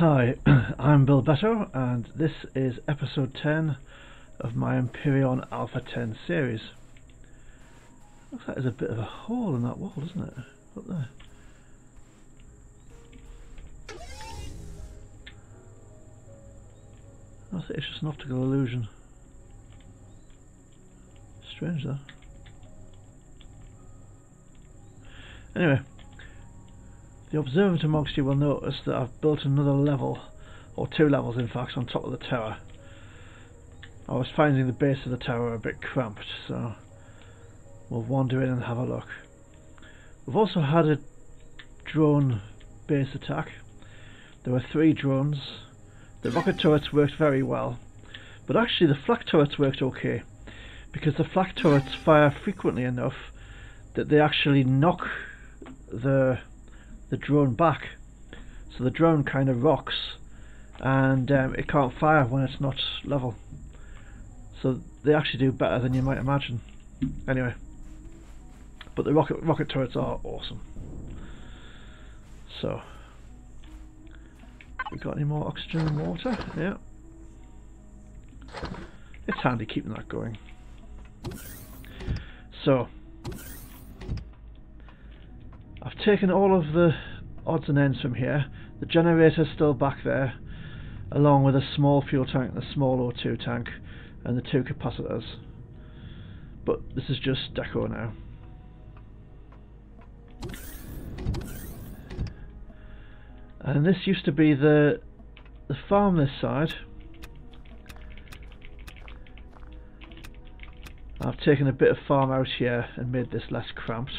Hi, I'm Bill Beto, and this is episode 10 of my Empyrion Alpha 10 series. Looks like there's a bit of a hole in that wall, doesn't it? Up there. I think it's just an optical illusion. Strange though. Anyway, the observant amongst you will notice that I've built another level, or two levels in fact, on top of the tower. I was finding the base of the tower a bit cramped, so we'll wander in and have a look. We've also had a drone base attack. There were 3 drones. The rocket turrets worked very well, but actually the flak turrets worked okay, because the flak turrets fire frequently enough that they actually knock the drone back, so the drone kind of rocks and it can't fire when it's not level, so they actually do better than you might imagine. Anyway, but the rocket turrets are awesome. So, we got any more oxygen and water? Yeah, it's handy keeping that going. So I've taken all of the odds and ends from here. The generator's still back there, along with a small fuel tank and a small O2 tank and the 2 capacitors. But this is just deco now. And this used to be the farm this side. I've taken a bit of farm out here and made this less cramped.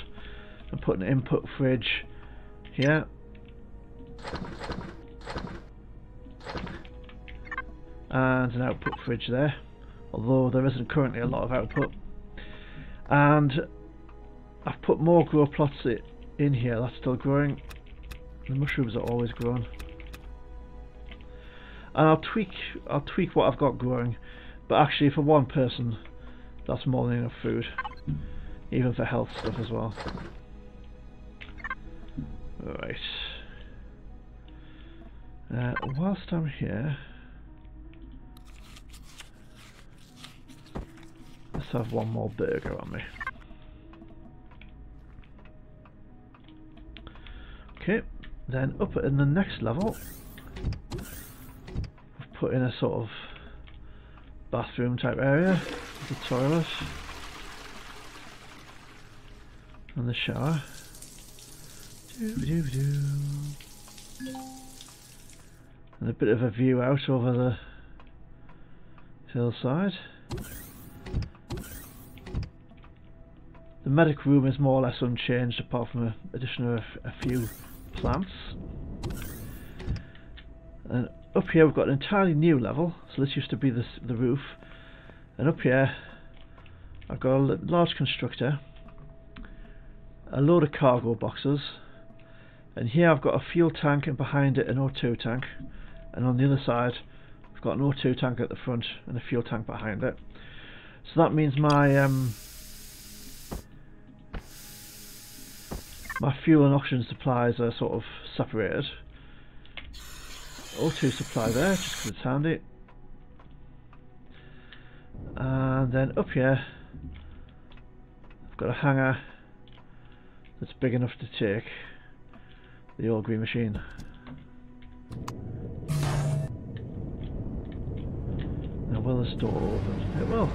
I'm putting an input fridge here, and an output fridge there, although there isn't currently a lot of output. And I've put more grow plots in here. That's still growing. The mushrooms are always growing. And I'll tweak what I've got growing, but actually for one person that's more than enough food, even for health stuff as well. Right. Whilst I'm here, let's have one more burger on me. Okay, then up in the next level, I've put in a sort of bathroom type area, the toilet and the shower. And a bit of a view out over the hillside. The medic room is more or less unchanged, apart from the addition of a few plants. And up here we've got an entirely new level, so this used to be the roof. And up here I've got a large constructor, a load of cargo boxes, and here I've got a fuel tank and behind it an O2 tank, and on the other side I've got an O2 tank at the front and a fuel tank behind it. So that means my my fuel and oxygen supplies are sort of separated. O2 supply there, just because it's handy. And then up here I've got a hangar that's big enough to take the Ole Green Machine. Now will this door open? It will.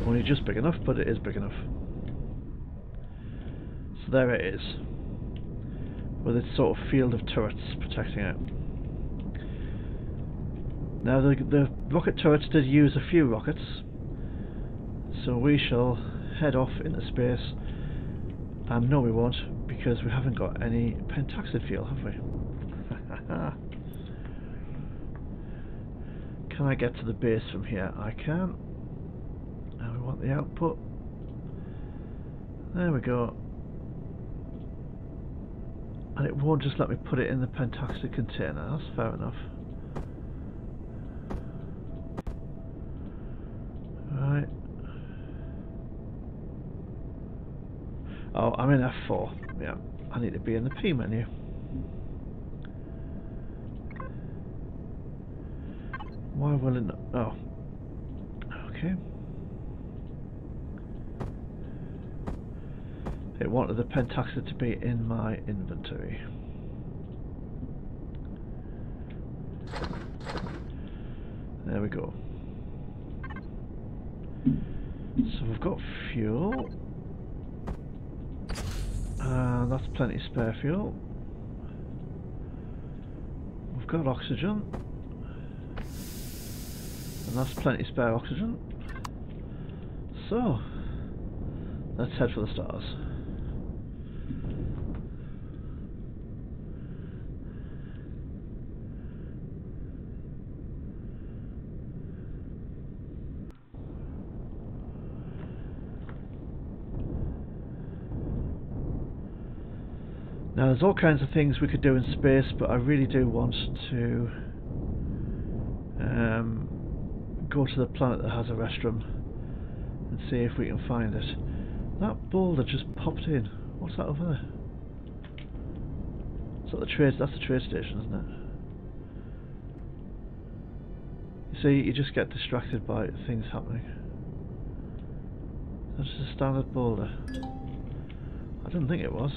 Only just big enough, but it is big enough. So there it is, with its sort of field of turrets protecting it. Now the rocket turrets did use a few rockets, so we shall head off into space. And no, we won't, because we haven't got any pentaxid fuel, have we? Can I get to the base from here? I can. Now we want the output. There we go. And it won't just let me put it in the pentaxid container. That's fair enough. Right. Oh, I'm in F4. Yeah, I need to be in the P menu. Why will it not? Oh. Okay. It wanted the pentaxid to be in my inventory. There we go. So we've got fuel. That's plenty of spare fuel. We've got oxygen. And that's plenty of spare oxygen. So, let's head for the stars. Now there's all kinds of things we could do in space, but I really do want to go to the planet that has Erestrum and see if we can find it. That boulder just popped in. What's that over there? Is that the trade? That's the trade station, isn't it? You see, you just get distracted by things happening. That's just a standard boulder. I didn't think it was.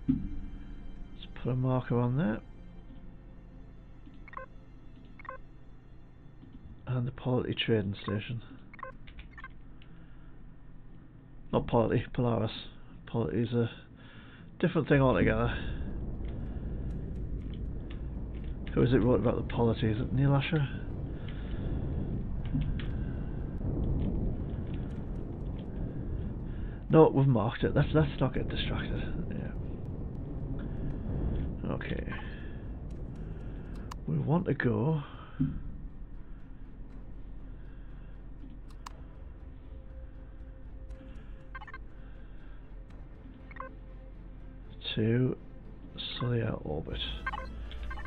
Let's put a marker on there. And the Polity trading station. Not Polity, Polaris. Polity is a different thing altogether. Who is it wrote about the Polity? Is it Neil Asher? No, we've marked it. Let's not get distracted. Yeah. Okay. We want to go to Solar orbit.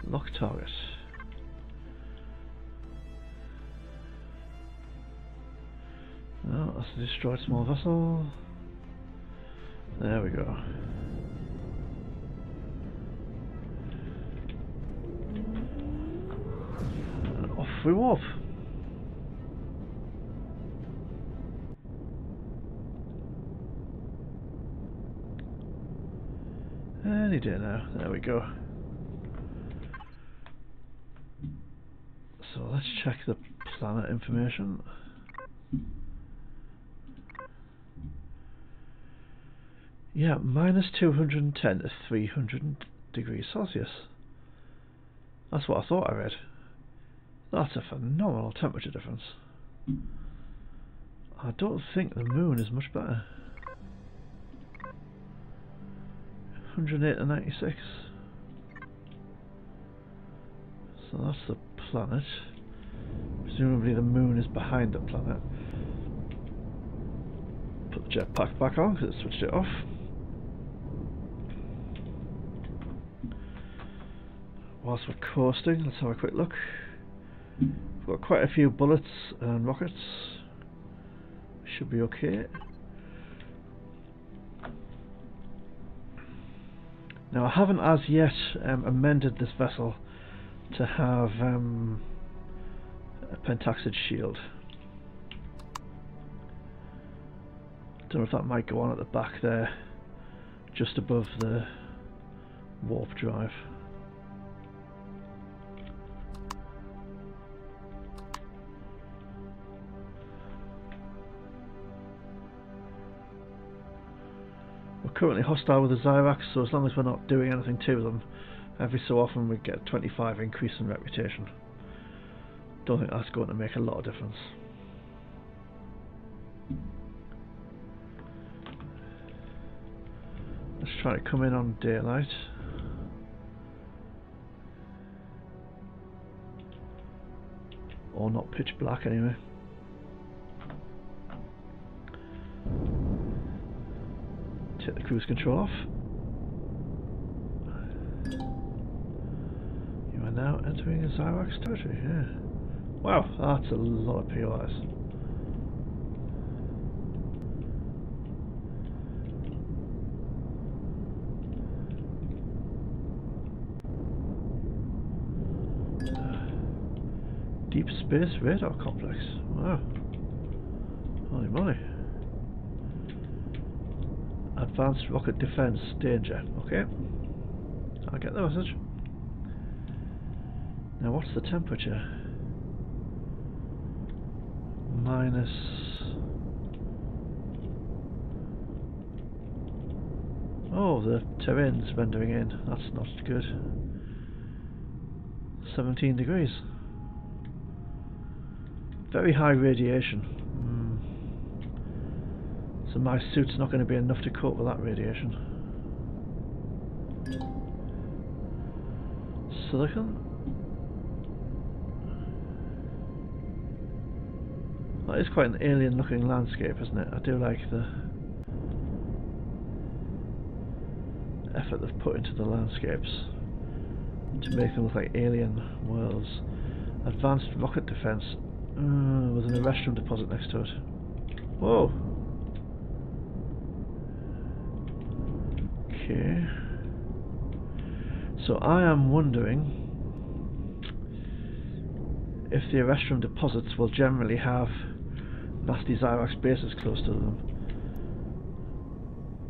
Lock target. Oh, that's a destroyed small vessel. There we go. And off we warp. Any day now. There we go. So let's check the planet information. Yeah, minus 210 to 300 degrees Celsius. That's what I thought I read. That's a phenomenal temperature difference. I don't think the moon is much better. 108 to 96. So that's the planet. Presumably the moon is behind the planet. Put the jetpack back on because it switched it off. Whilst we're coasting, let's have a quick look. We've got quite a few bullets and rockets. Should be okay. Now I haven't as yet amended this vessel to have a pentaxid shield. Don't know if that might go on at the back there, just above the warp drive. We're currently hostile with the Zyrax, so as long as we're not doing anything to them, every so often we get a 25 increase in reputation. Don't think that's going to make a lot of difference. Let's try to come in on daylight. Or not pitch black anyway. Take the cruise control off. You are now entering a Zyrax territory, yeah. Wow, that's a lot of POIs. Deep Space Radar Complex. Wow. Holy moly. Advanced Rocket Defense Danger. Okay. I get the message. Now what's the temperature? Minus... Oh, the terrain's rendering in. That's not good. 17 degrees. Very high radiation. So my suit's not going to be enough to cope with that radiation. Silicon? That is quite an alien looking landscape, isn't it? I do like the effort they've put into the landscapes to make them look like alien worlds. Advanced rocket defense with an Erestrum deposit next to it. Whoa! Okay. So I am wondering if the Erestrum deposits will generally have nasty Xyrax bases close to them.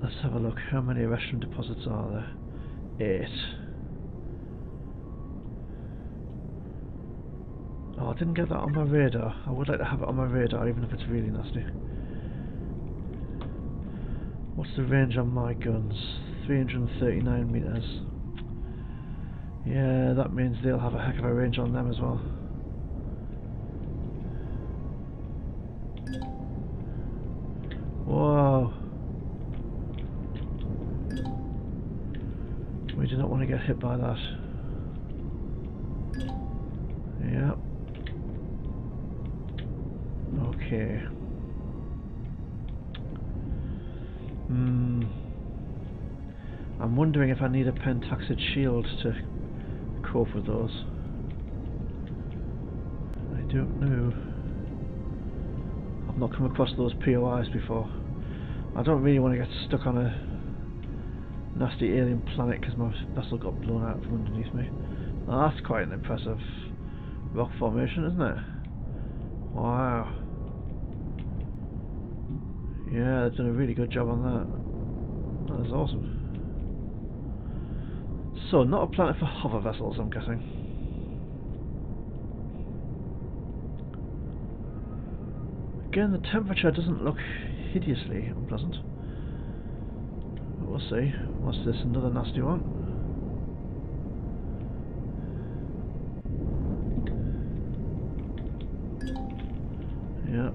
Let's have a look. How many Erestrum deposits are there? 8. Oh, I didn't get that on my radar. I would like to have it on my radar, even if it's really nasty. What's the range on my guns? 339 meters. Yeah, that means they'll have a heck of a range on them as well. Whoa. We do not want to get hit by that. Yeah. Okay. I'm wondering if I need a pentaxid shield to cope with those. I don't know. I've not come across those POIs before. I don't really want to get stuck on a nasty alien planet because my vessel got blown out from underneath me. Oh, that's quite an impressive rock formation, isn't it? Wow. Yeah, they've done a really good job on that. That is awesome. So, not a planet for hover vessels, I'm guessing. Again, the temperature doesn't look hideously unpleasant. But we'll see. What's this? Another nasty one? Yeah.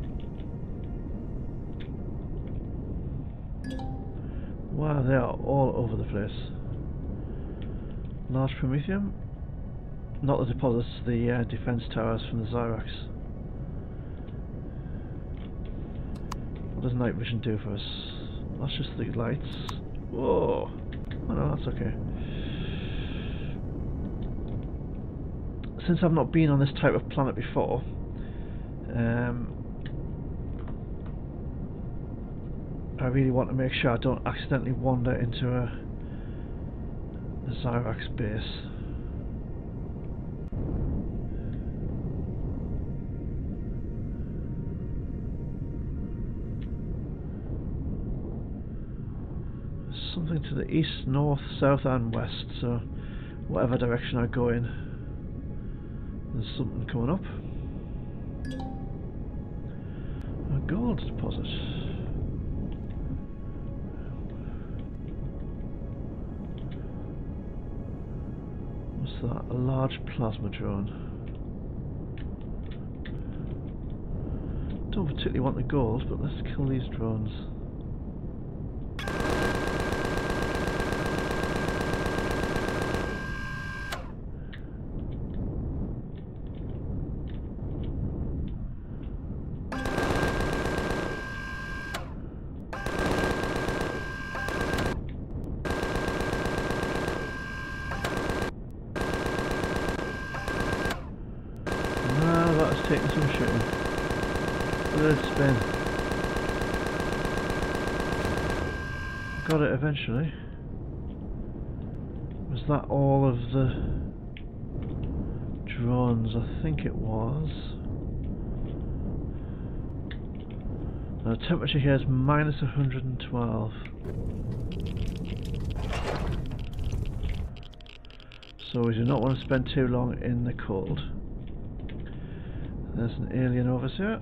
Wow, they are all over the place. Large Promethium? Not the deposits, the defense towers from the Xyrax. What does night vision do for us? That's just the lights. Whoa! Oh no, that's okay. Since I've not been on this type of planet before, I really want to make sure I don't accidentally wander into a Xyrax base. There's something to the east, north, south and west, so whatever direction I go in, there's something coming up. A gold deposit. That, a large plasma drone. Don't particularly want the gold, but let's kill these drones. Taking some shooting. Look at it spin. Got it eventually. Was that all of the drones? I think it was. The temperature here is minus 112. So we do not want to spend too long in the cold. There's an alien overseer.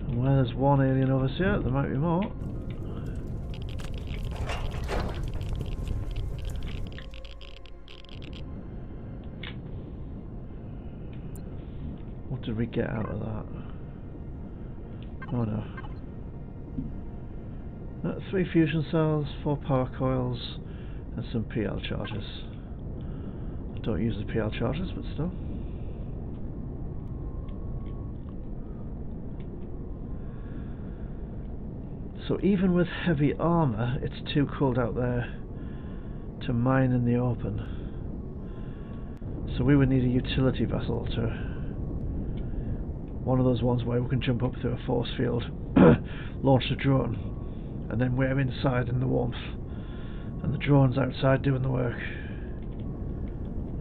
And where there's one alien overseer, there might be more. What did we get out of that? Oh no. 3 fusion cells, 4 power coils, and some PL charges. I don't use the PL charges, but still. So even with heavy armour, it's too cold out there to mine in the open. So we would need a utility vessel to... one of those ones where we can jump up through a force field, launch a drone, and then we're inside in the warmth, and the drone's outside doing the work.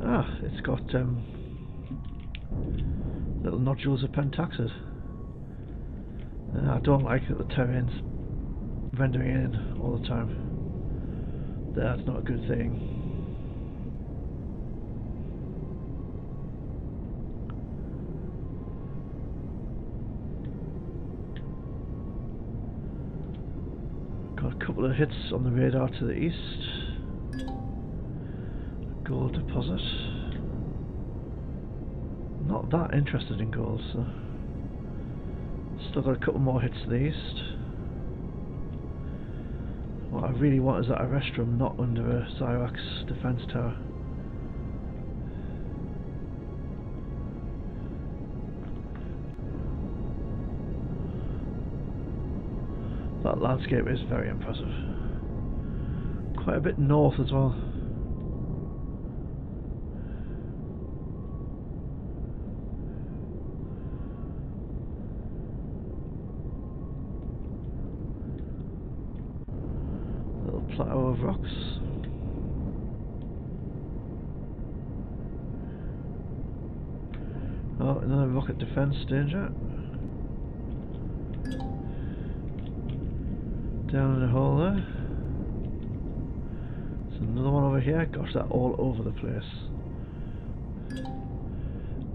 Ah, it's got little nodules of pentaxid. I don't like that the terrain's rendering in all the time. That's not a good thing. Got a couple of hits on the radar to the east. Gold deposit. Not that interested in gold, so still got a couple more hits to the east. What I really want is that Erestrum not under a Xyrax defense tower. That landscape is very impressive. Quite a bit north as well. Little plateau of rocks. Oh, another rocket defense danger. Down in the hole there. There's another one over here. Gosh, they're all over the place.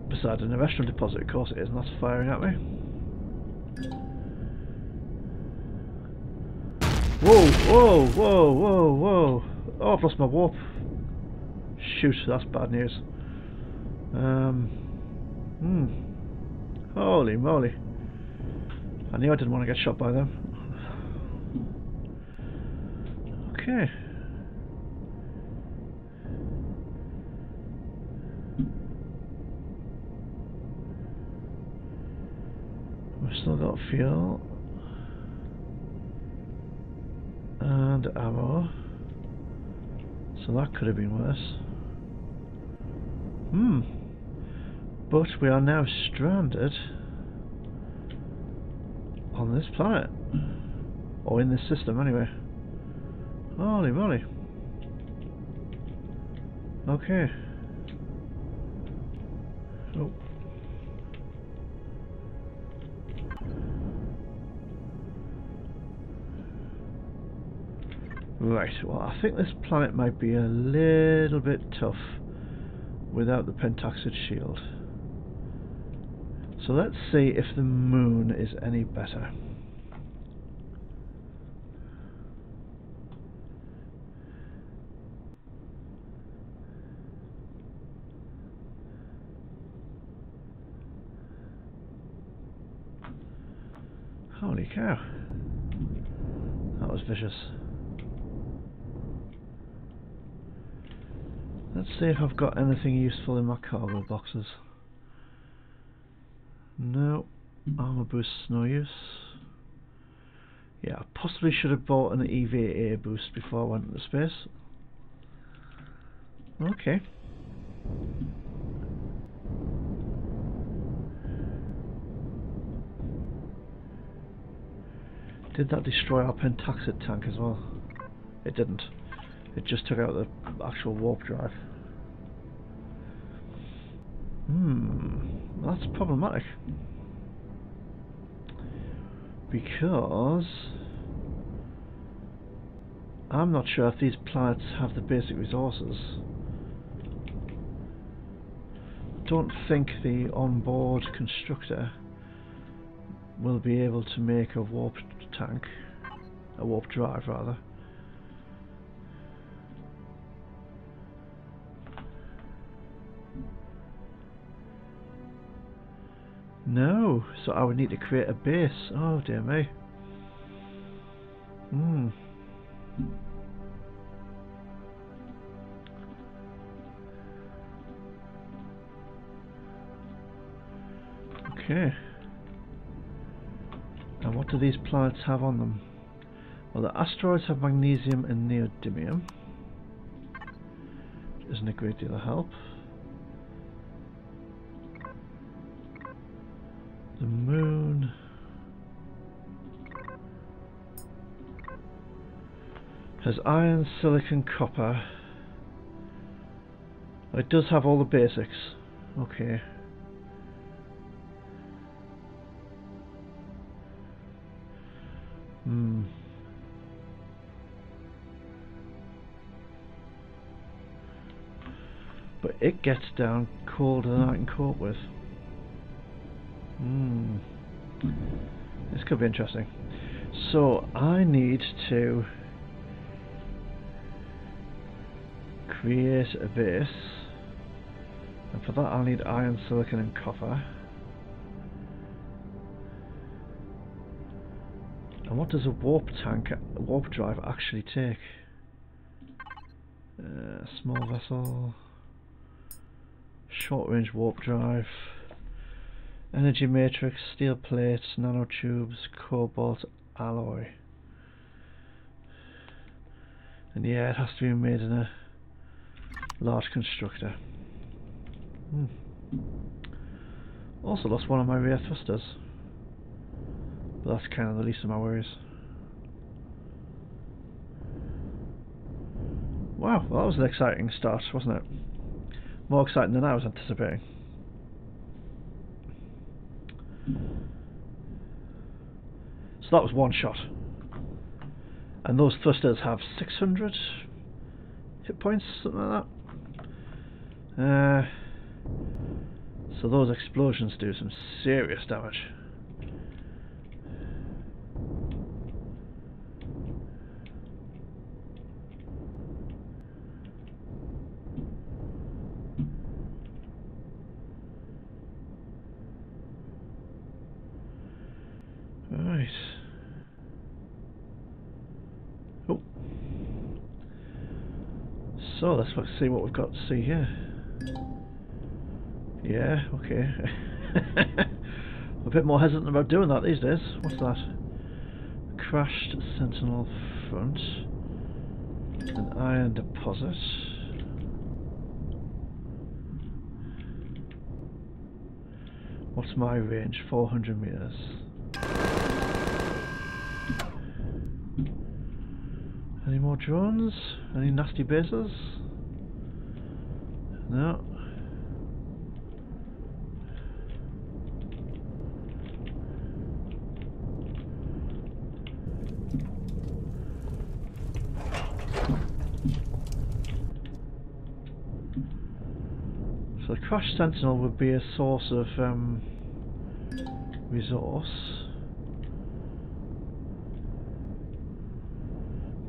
Besides an Erestrum deposit, of course it is, and that's firing at me. Whoa, whoa, whoa, whoa, whoa. Oh, I've lost my warp. Shoot, that's bad news. Holy moly. I knew I didn't want to get shot by them. Okay. We've still got fuel and ammo, so that could have been worse. But we are now stranded on this planet, or in this system anyway. Holy moly. Okay. Oh. Right, well I think this planet might be a little bit tough without the pentaxid shield. So let's see if the moon is any better. Holy cow. That was vicious. Let's see if I've got anything useful in my cargo boxes. No. Armor boosts, no use. Yeah, I possibly should have bought an EVA boost before I went into space. Okay. Did that destroy our pentaxid tank as well? It didn't. It just took out the actual warp drive. That's problematic. Because I'm not sure if these planets have the basic resources. I don't think the onboard constructor will be able to make a warp tank, a warp drive rather. No, so I would need to create a base. Oh dear me. Okay. And what do these planets have on them? Well, the asteroids have magnesium and neodymium. Isn't a great deal of help. The moon has iron, silicon, copper. It does have all the basics. Okay. But it gets down colder than I can cope with. This could be interesting. So I need to create a base, and for that I'll need iron, silicon and copper. And what does a warp drive actually take? Small vessel, short range warp drive, energy matrix, steel plates, nanotubes, cobalt alloy. And yeah, it has to be made in a large constructor. Also lost one of my rear thrusters, but that's kind of the least of my worries. Wow, well that was an exciting start, wasn't it? More exciting than I was anticipating. So that was one shot. And those thrusters have 600 hit points, something like that. So those explosions do some serious damage. Right. Oh. So let's see what we've got to see here. Yeah, okay. A bit more hesitant about doing that these days. What's that? Crashed Sentinel front. An iron deposit. What's my range? 400 meters. Any more drones? Any nasty bases? No. So the Crash Sentinel would be a source of resource.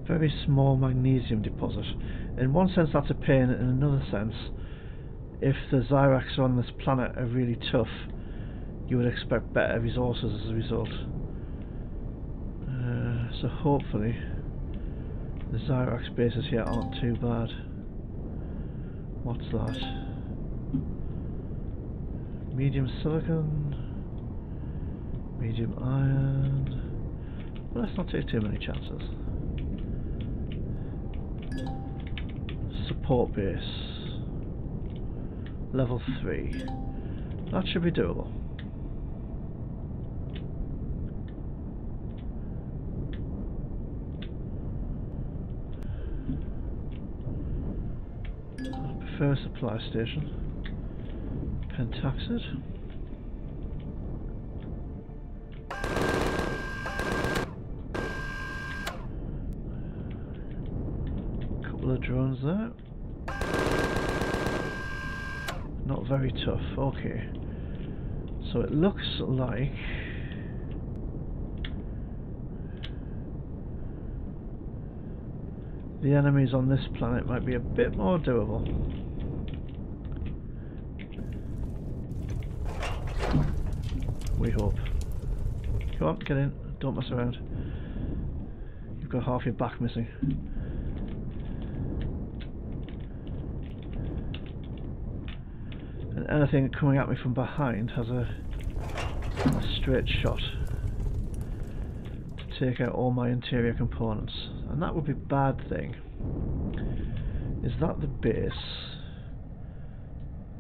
Very small magnesium deposit. In one sense that's a pain, in another sense, if the Zyrax on this planet are really tough, you would expect better resources as a result. So hopefully the Zyrax bases here aren't too bad. What's that? Medium silicon, medium iron. Well, let's not take too many chances. Support base. Level 3. That should be doable. first supply station. Pentaxid. Couple of drones there. Not very tough. Okay. So it looks like the enemies on this planet might be a bit more doable. We hope. Come on, get in. Don't mess around. You've got half your back missing. And anything coming at me from behind has a straight shot to take out all my interior components. And that would be a bad thing. Is that the base?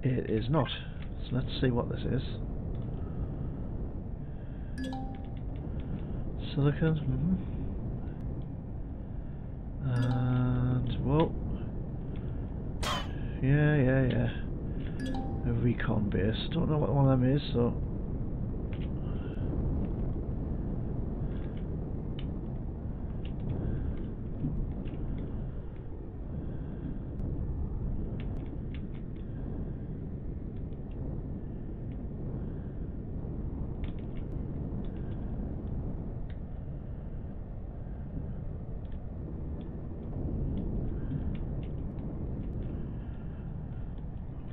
It is not. So let's see what this is. Silicon. And whoa. Yeah. A recon base. Don't know what one of them is, so.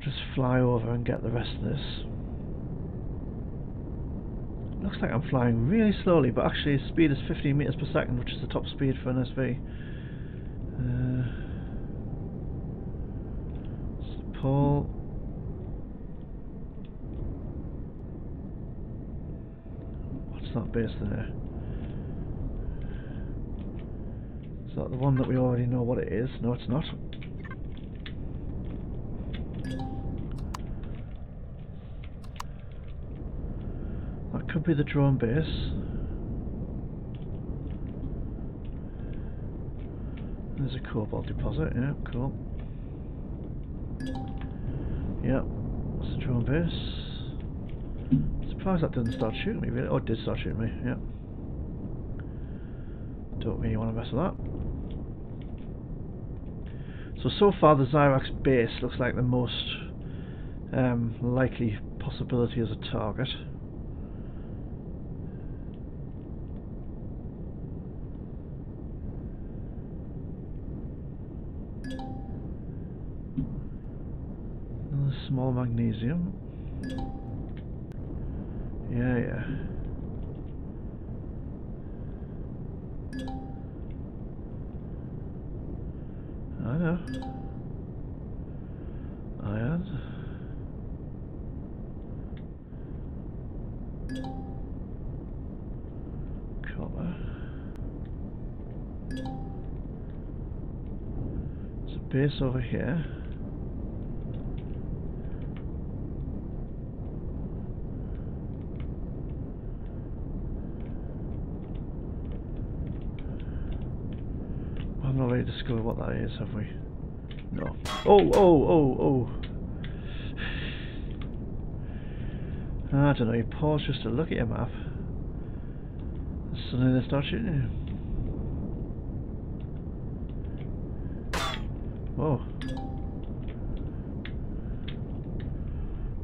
Just fly over and get the rest of this. Looks like I'm flying really slowly, but actually speed is 15 meters per second, which is the top speed for an SV. Pull. What's that base there? Is that the one that we already know what it is? No, it's not. That could be the drone base. There's a cobalt deposit, yeah, cool. Yep, that's the drone base. Surprised that didn't start shooting me, really. Oh, it did start shooting me, yep. Don't really want to mess with that. So far the Xyrax base looks like the most likely possibility as a target. Small magnesium. Yeah. I know. Iron. Copper. There's a base over here. I've not really discovered what that is, have we? No. Oh! I don't know, you pause just to look at your map. And suddenly they start shooting you. Whoa.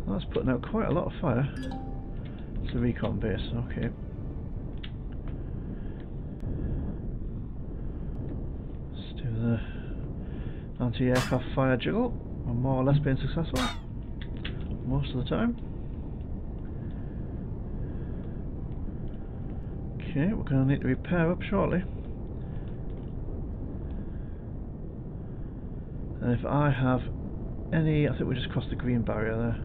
That's putting out quite a lot of fire. It's a recon base, okay. The anti-aircraft fire juggle. We're more or less being successful most of the time. Okay, we're going to need to repair up shortly. And if I have any, I think we just crossed the green barrier there.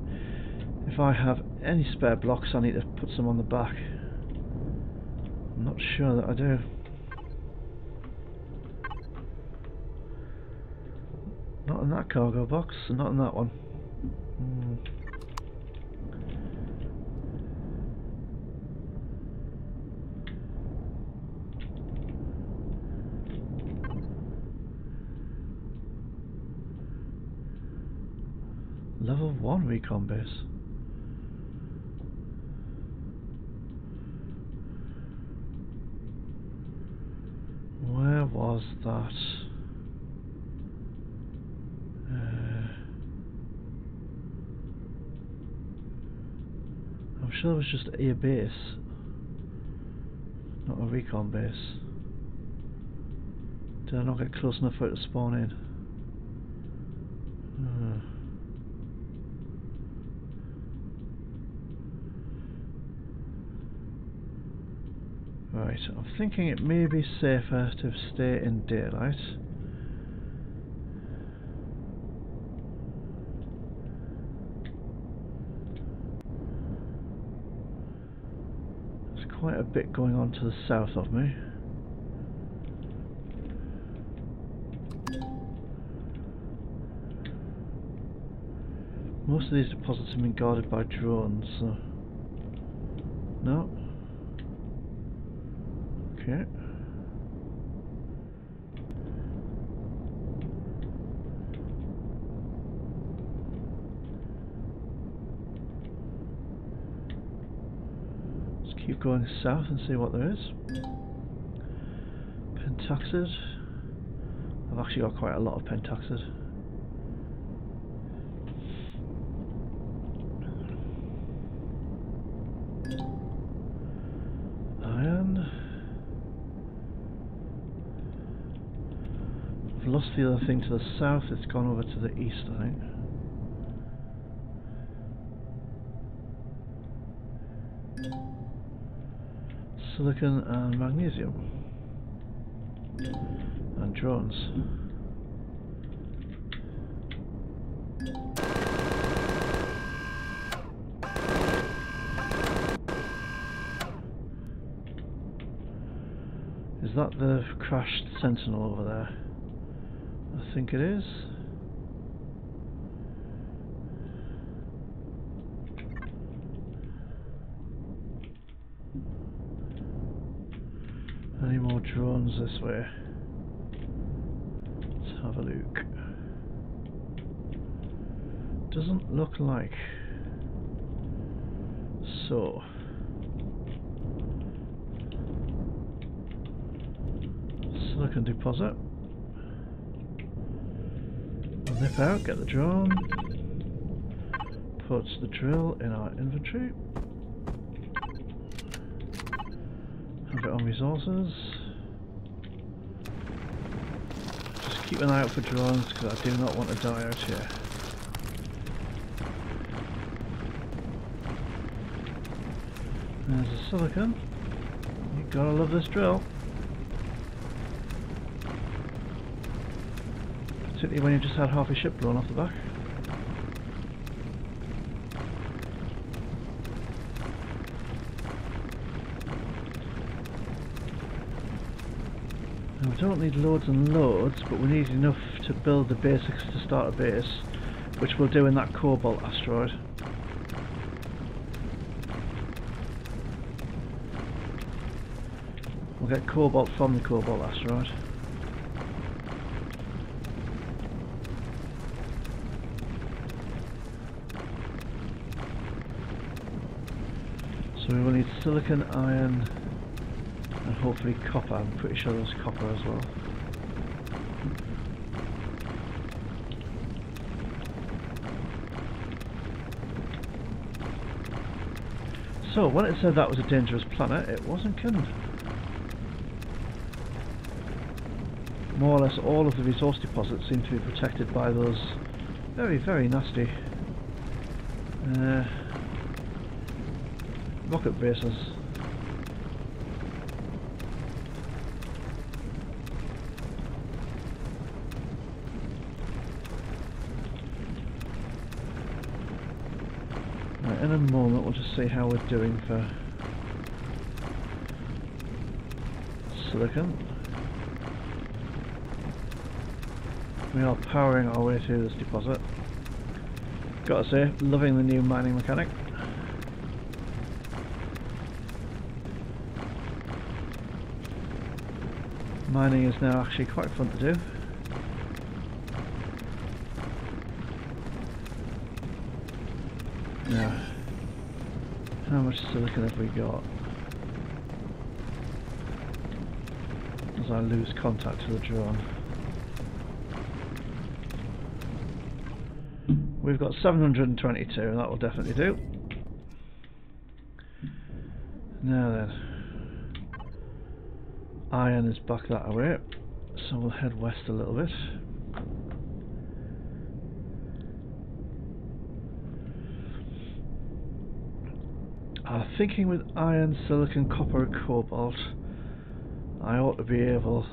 If I have any spare blocks, I need to put some on the back. I'm not sure that I do. Not in that cargo box, not in that one. Level 1 recon base. Where was that? I'm sure it was just a base, not a recon base. Did I not get close enough for it to spawn in? Right, I'm thinking it may be safer to stay in daylight. There's quite a bit going on to the south of me. Most of these deposits have been guarded by drones, so... No? Okay. Let's keep going south and see what there is. Pentaxid. I've actually got quite a lot of pentaxid. Lost the other thing to the south, it's gone over to the east, I think. Silicon and magnesium. And drones. Is that the crashed Sentinel over there? I think it is. Any more drones this way? Let's have a look. Doesn't look like. So. Silicon deposit. Nip out, get the drone, put the drill in our inventory, have it on resources, just keep an eye out for drones because I do not want to die out here. There's a silicon, you gotta love this drill. Particularly when you just had half a ship blown off the back. Now we don't need loads and loads, but we need enough to build the basics to start a base, which we'll do in that cobalt asteroid. We'll get cobalt from the cobalt asteroid. So we will need silicon, iron, and hopefully copper. I'm pretty sure there's copper as well. So when it said that was a dangerous planet, it wasn't kidding. More or less all of the resource deposits seem to be protected by those very, very nasty rocket bases. Right, in a moment we'll just see how we're doing for silicon. We are powering our way through this deposit. Gotta say, loving the new mining mechanic. Mining is now actually quite fun to do. Now, how much silicon have we got? As I lose contact to the drone. We've got 722, and that will definitely do. Now then, iron is back that way, so we'll head west a little bit. Thinking with iron, silicon, copper and cobalt, I ought to be able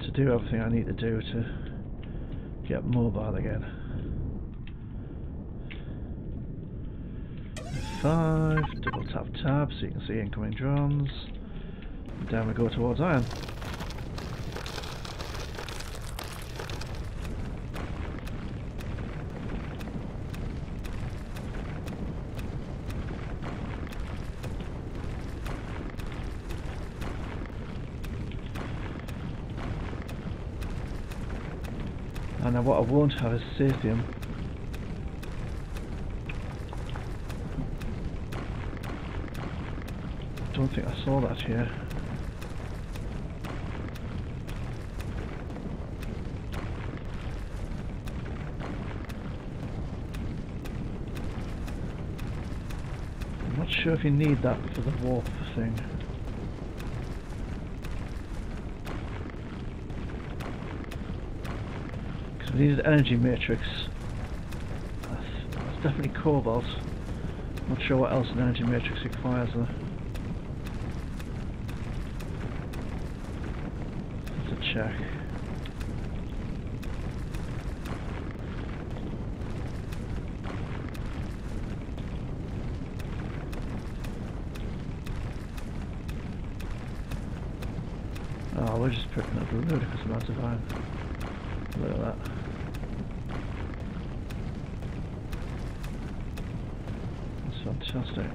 to do everything I need to do to get mobile again. 5, double tap tab so you can see incoming drones. And down we go towards iron. And now what I won't have is Sathium. I don't think I saw that here. I'm not sure if you need that for the warp thing. We needed energy matrix. That's definitely cobalt. Not sure what else an energy matrix requires though. Let's check. Oh, we're just picking up a ludicrous amount of iron. Look at that. Fantastic.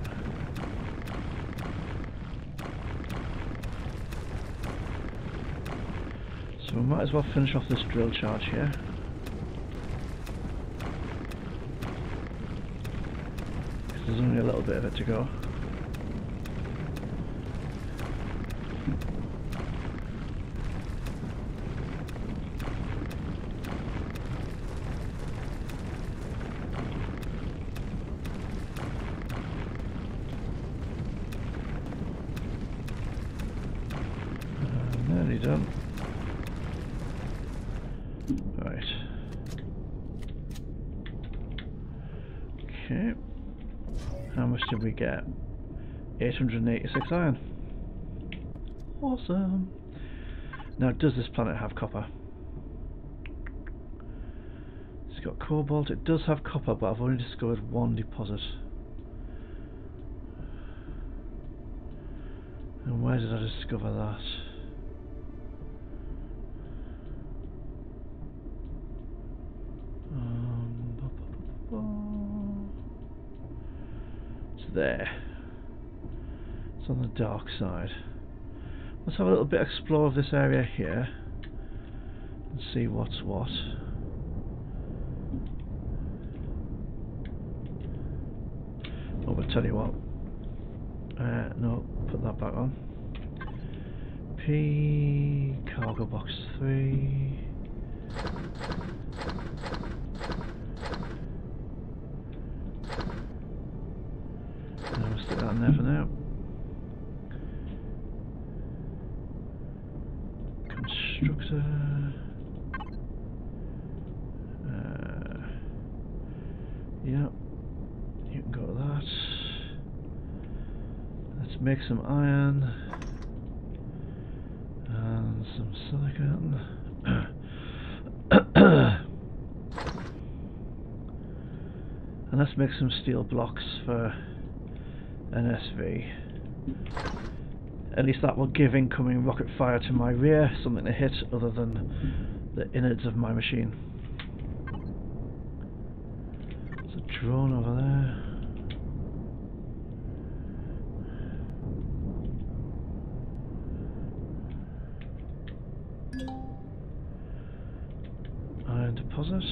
So we might as well finish off this drill charge here. Because there's only a little bit of it to go. Done. Right. Okay. How much did we get? 886 iron. Awesome. Now, does this planet have copper? It's got cobalt. It does have copper, but I've only discovered one deposit. And where did I discover that? There. It's on the dark side. Let's have a little bit explore of this area here and see what's what. Oh, but tell you what. No, put that back on. P cargo box 3. Stick that in there for now. Constructor. Yeah, you can go to that. Let's make some iron and some silicon. And let's make some steel blocks for an SV. At least that will give incoming rocket fire to my rear something to hit other than the innards of my machine. There's a drone over there. Iron deposit.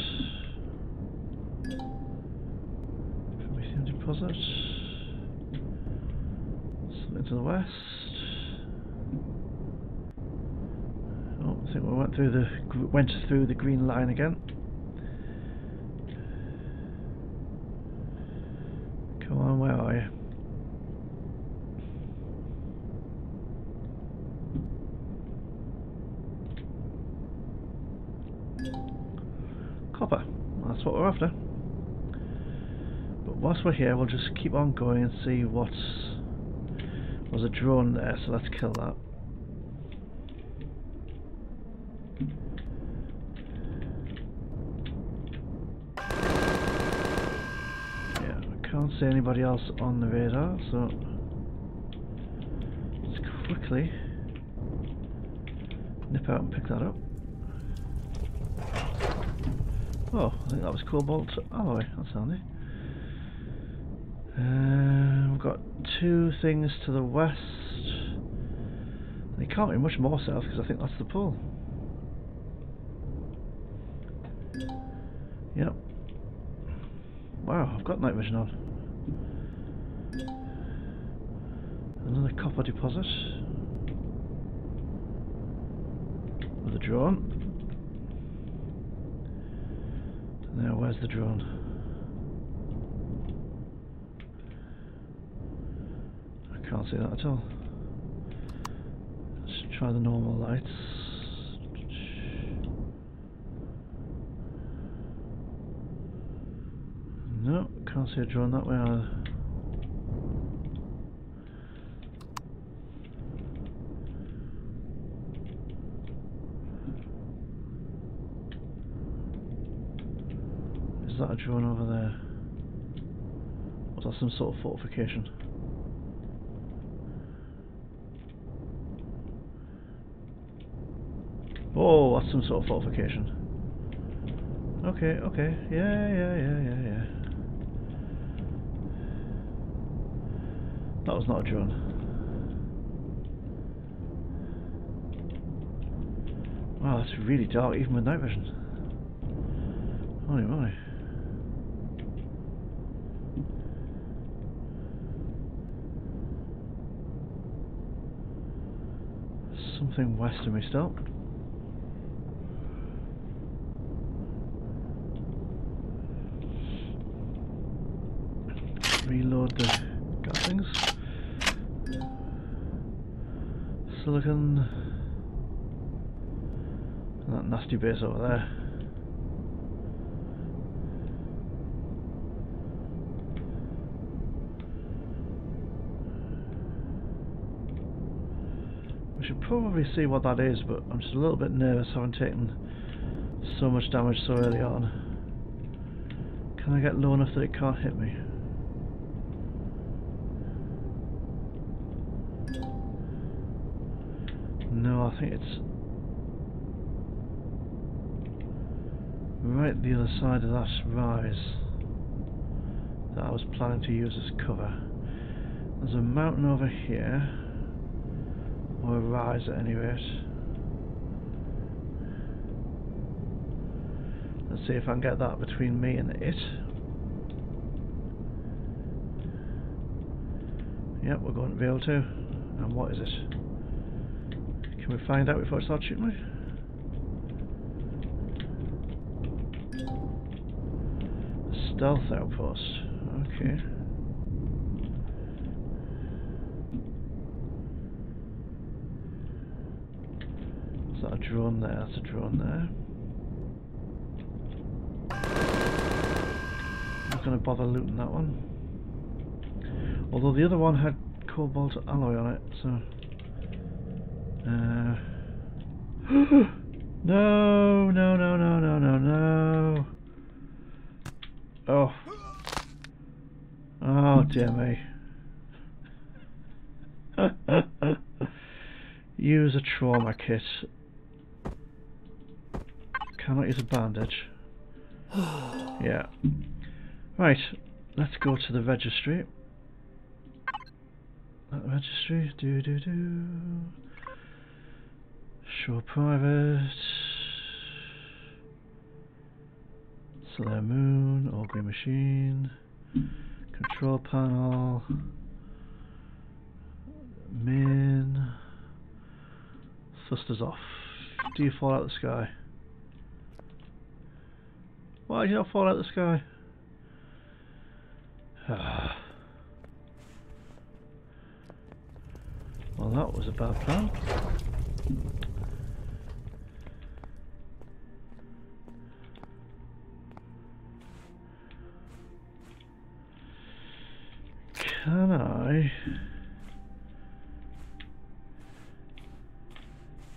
deposit. Something to the west. Oh, I think we went through the green line again. Come on, where are you? Copper. That's what we're after. But whilst we're here, we'll just keep on going and see what's... There's a drone there, so let's kill that. Yeah, I can't see anybody else on the radar, so let's quickly nip out and pick that up. Oh, I think that was cobalt alloy. That's handy. We've got two things to the west. And it can't be much more south because I think that's the pole. Yep. Wow, I've got night vision on. Another copper deposit. With a drone. Now, where's the drone? I can't see that at all. Let's try the normal lights. No, can't see a drone that way either. Is that a drone over there? Or is that some sort of fortification? Oh, that's some sort of fortification. Okay, okay. Yeah. That was not a drone. Wow, that's really dark even with night vision. Holy moly. Something west of me still. Reload the gaslings. Silicon. And that nasty base over there. We should probably see what that is, but I'm just a little bit nervous having taken so much damage so early on. Can I get low enough that it can't hit me? No, I think it's right the other side of that rise that I was planning to use as cover. There's a mountain over here, or a rise at any rate. Let's see if I can get that between me and it. Yep, we're going to be able to. And what is it? Can we find out before it starts shooting me? Stealth outpost. Okay. Is that a drone there? That's a drone there. I'm not going to bother looting that one. Although the other one had cobalt alloy on it, so... No. Oh. Oh, dear me. Use a trauma kit. Cannot use a bandage. Yeah. Right, let's go to the registry. That registry, Show private. Select moon, Ole Green Machine. Control panel. Main. Thrusters off. Do you fall out of the sky? Why did you not fall out of the sky? Well, that was a bad plan. Can I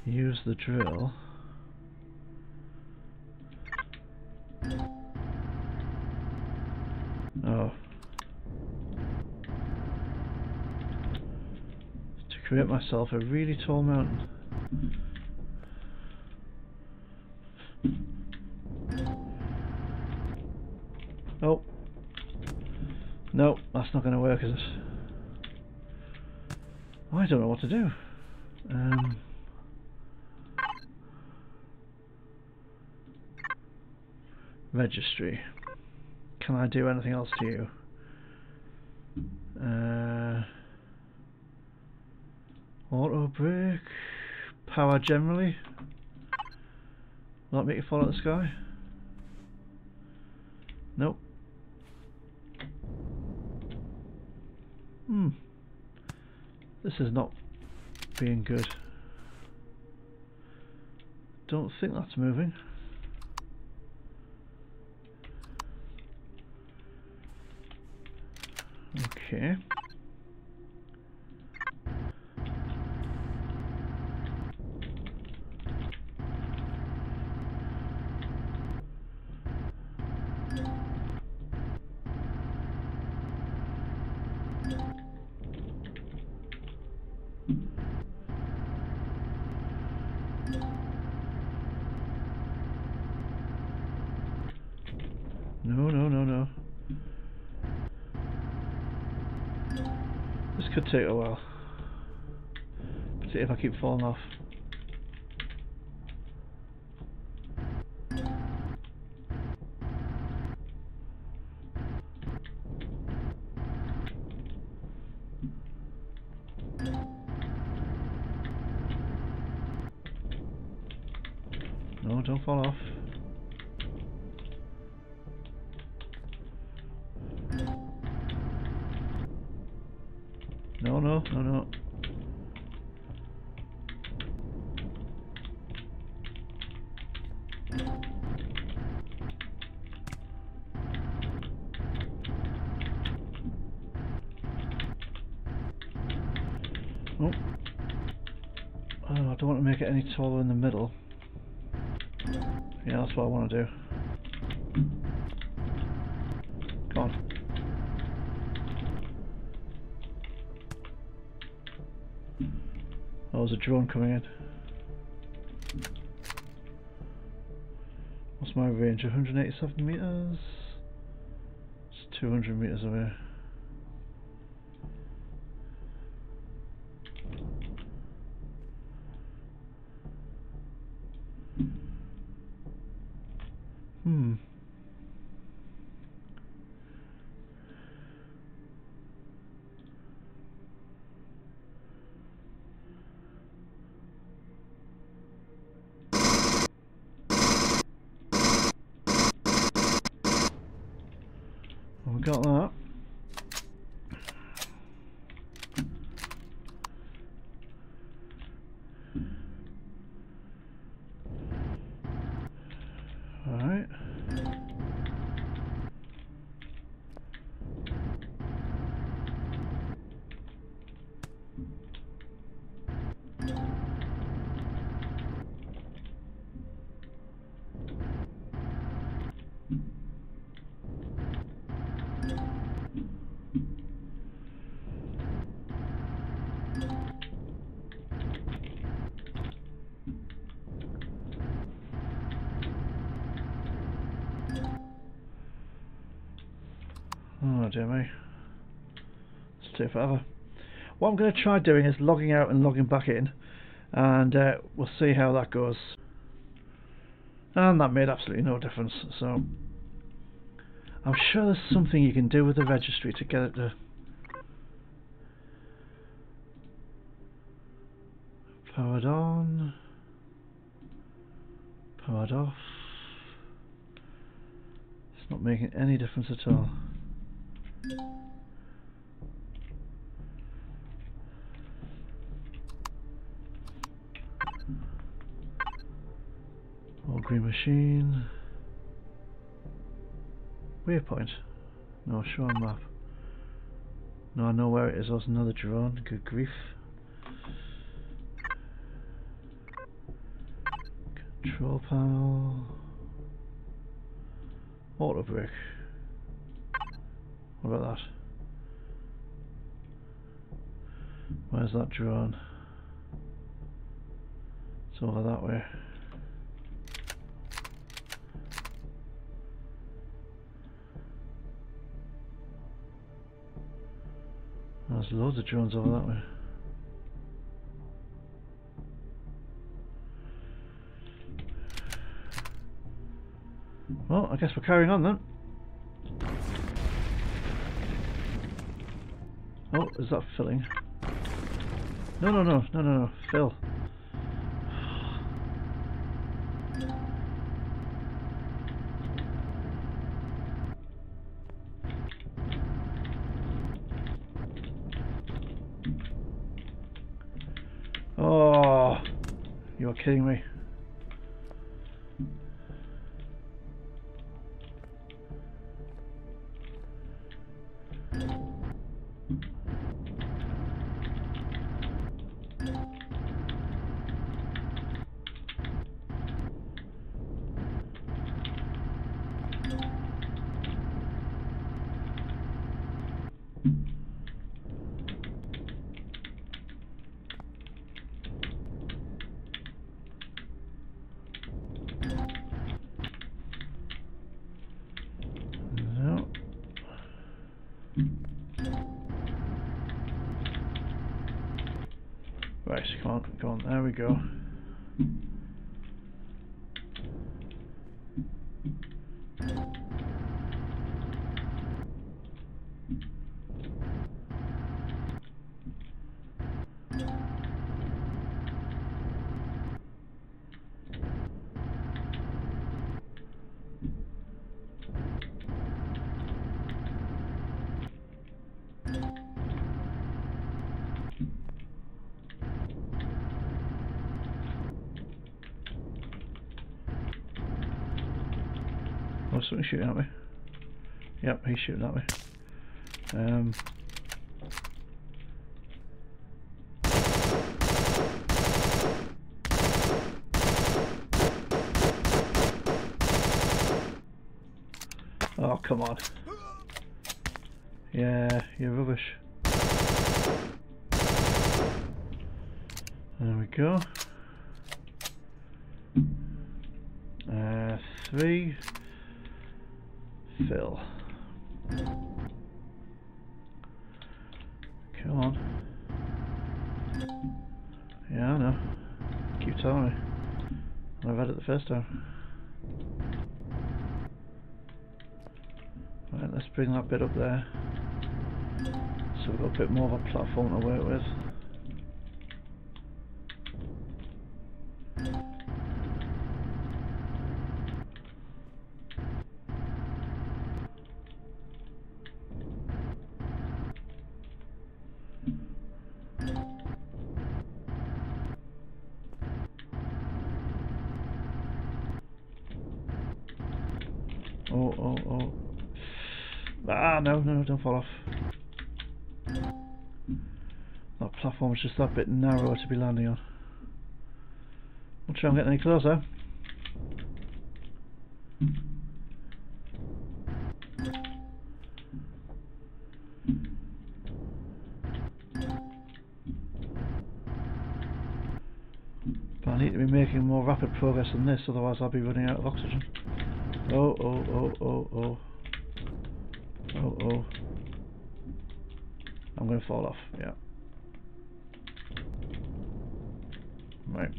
use the drill? Oh. To create myself a really tall mountain. Oh. No, that's not going to work, is it? I don't know what to do. Registry. Can I do anything else to you? Auto brake. Power generally. Will that make you fall out of the sky? Nope. This is not being good. Don't think that's moving. Okay. No. This could take a while. See if I keep falling off. No, don't fall off. No. Oh, I don't want to make it any taller in the middle. Yeah, that's what I want to do. Come on. Oh, there's a drone coming in. What's my range? 187 meters? It's 200 meters away. We got that. Alright. Oh dear me. It's take forever. What I'm going to try doing is logging out and logging back in, and we'll see how that goes. And that made absolutely no difference, so I'm sure there's something you can do with the registry to get it to powered on, powered off. It's not making any difference at all. Ole Green Machine. Waypoint. No, show on map. No, I know where it is. There's another drone. Good grief. Control panel. Auto brake. What about that? Where's that drone? It's over that way. There's loads of drones over that way. Well, I guess we're carrying on then. Oh, is that filling? No, fill. Oh, you are kidding me. Right, come on, there we go. Oh, something's shooting at me. Yep, he's shooting at me. Oh, come on. Yeah, you're rubbish. There we go. 3. Fill. Come on. Yeah, I know. Keep telling me. I've had it the first time. Right, let's bring that bit up there. So we've got a bit more of a platform to work with. Oh. Ah, no, don't fall off. That platform's just that bit narrow to be landing on. I'll try and get any closer. But I need to be making more rapid progress than this, otherwise I'll be running out of oxygen. Oh. I'm going to fall off, yeah. Right.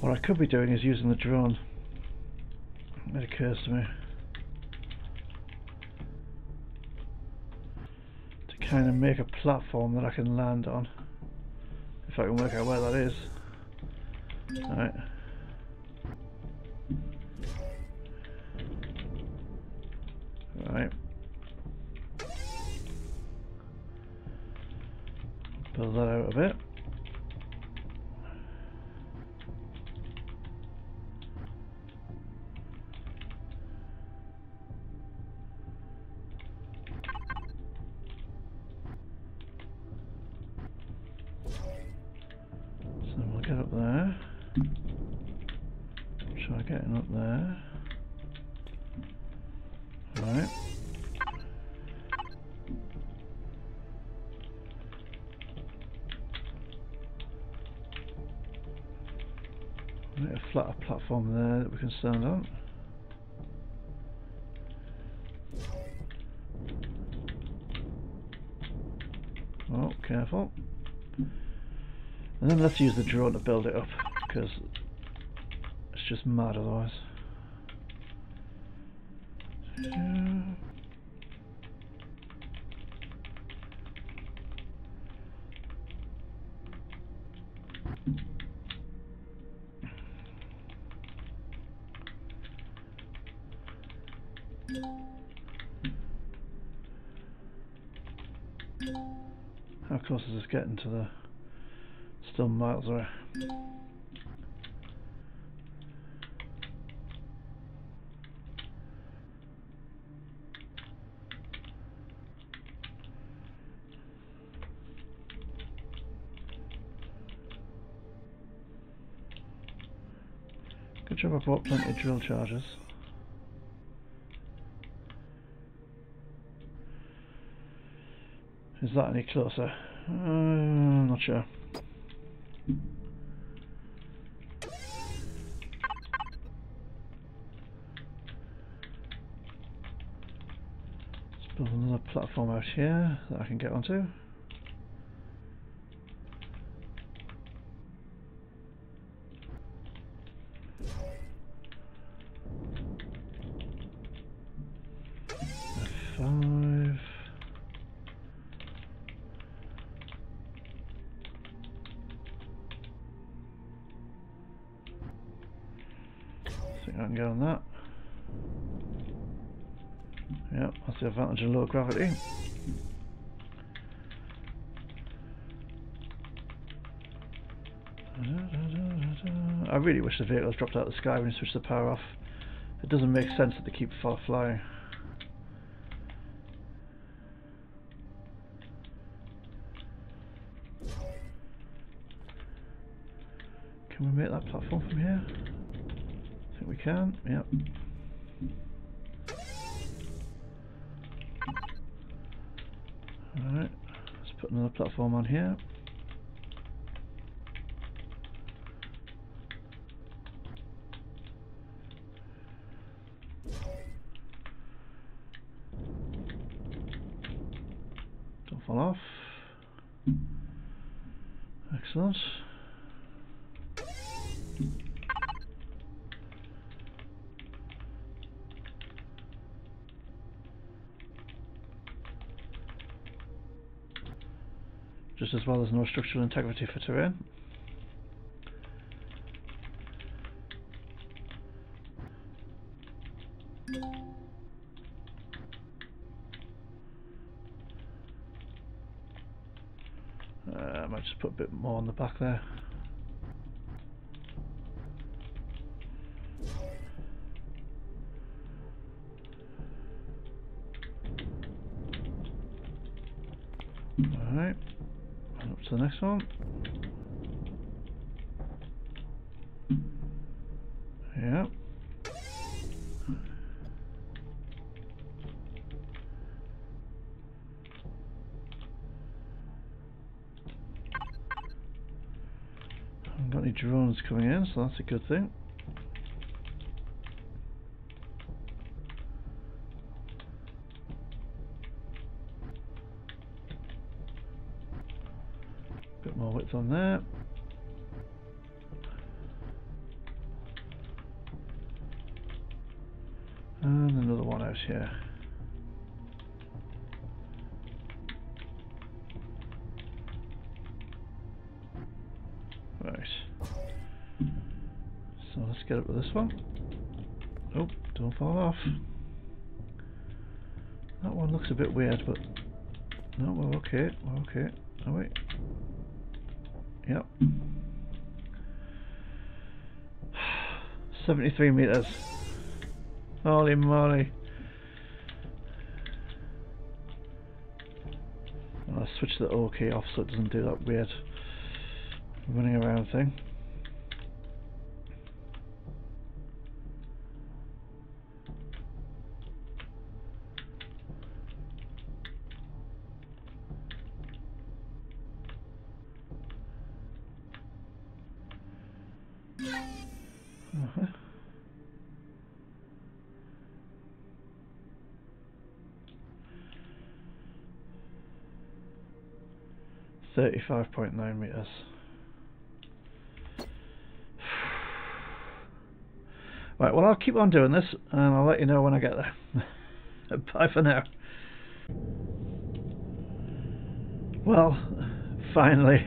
What I could be doing is using the drone. It occurs to me. To kind of make a platform that I can land on. If I can work out where that is. Alright. Right. Build that out a bit. So we'll get up there. Try getting up there. Alright. A flatter platform there that we can stand on. Oh, careful. And then let's use the drone to build it up, because it's just mad otherwise. How close is this getting to the... Still miles away. Good job, I bought plenty of drill charges. Is that any closer? I'm not sure. Let's build another platform out here that I can get onto. F5. I think I can get on that. Yep, that's the advantage of low gravity. I really wish the vehicles dropped out of the sky when you switch the power off. It doesn't make sense that they keep flying. Can we make that platform from here? I think we can, yep. Alright, let's put another platform on here. Don't fall off. Excellent. Just as well as no structural integrity for terrain. I might just put a bit more on the back there. Alright, and up to the next one. Yep. Haven't got any drones coming in, so that's a good thing. Bit more width on there. And another one out here. Right. So let's get up with this one. Oh, don't fall off. That one looks a bit weird, but no, we're okay. We're okay. Oh wait. Yep. 73 meters. Holy moly. I'll switch the OK off so it doesn't do that weird running around thing. Uh-huh. $35.9 meters. Right, well I'll keep on doing this and I'll let you know when I get there. Bye for now. Well, finally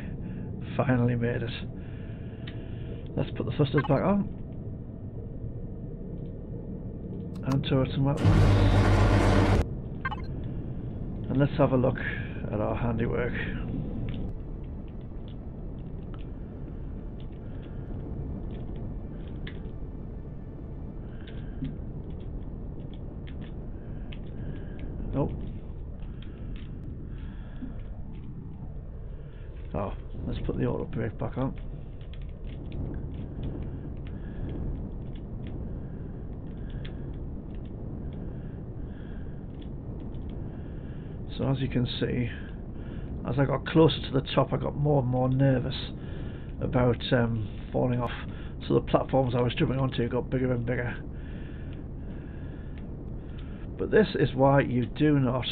made it. Let's put the thrusters back on. And turrets and weapons. And let's have a look at our handiwork. Oh, let's put the auto brake back on. So as you can see, as I got closer to the top I got more and more nervous about falling off, so the platforms I was jumping onto got bigger and bigger. But this is why you do not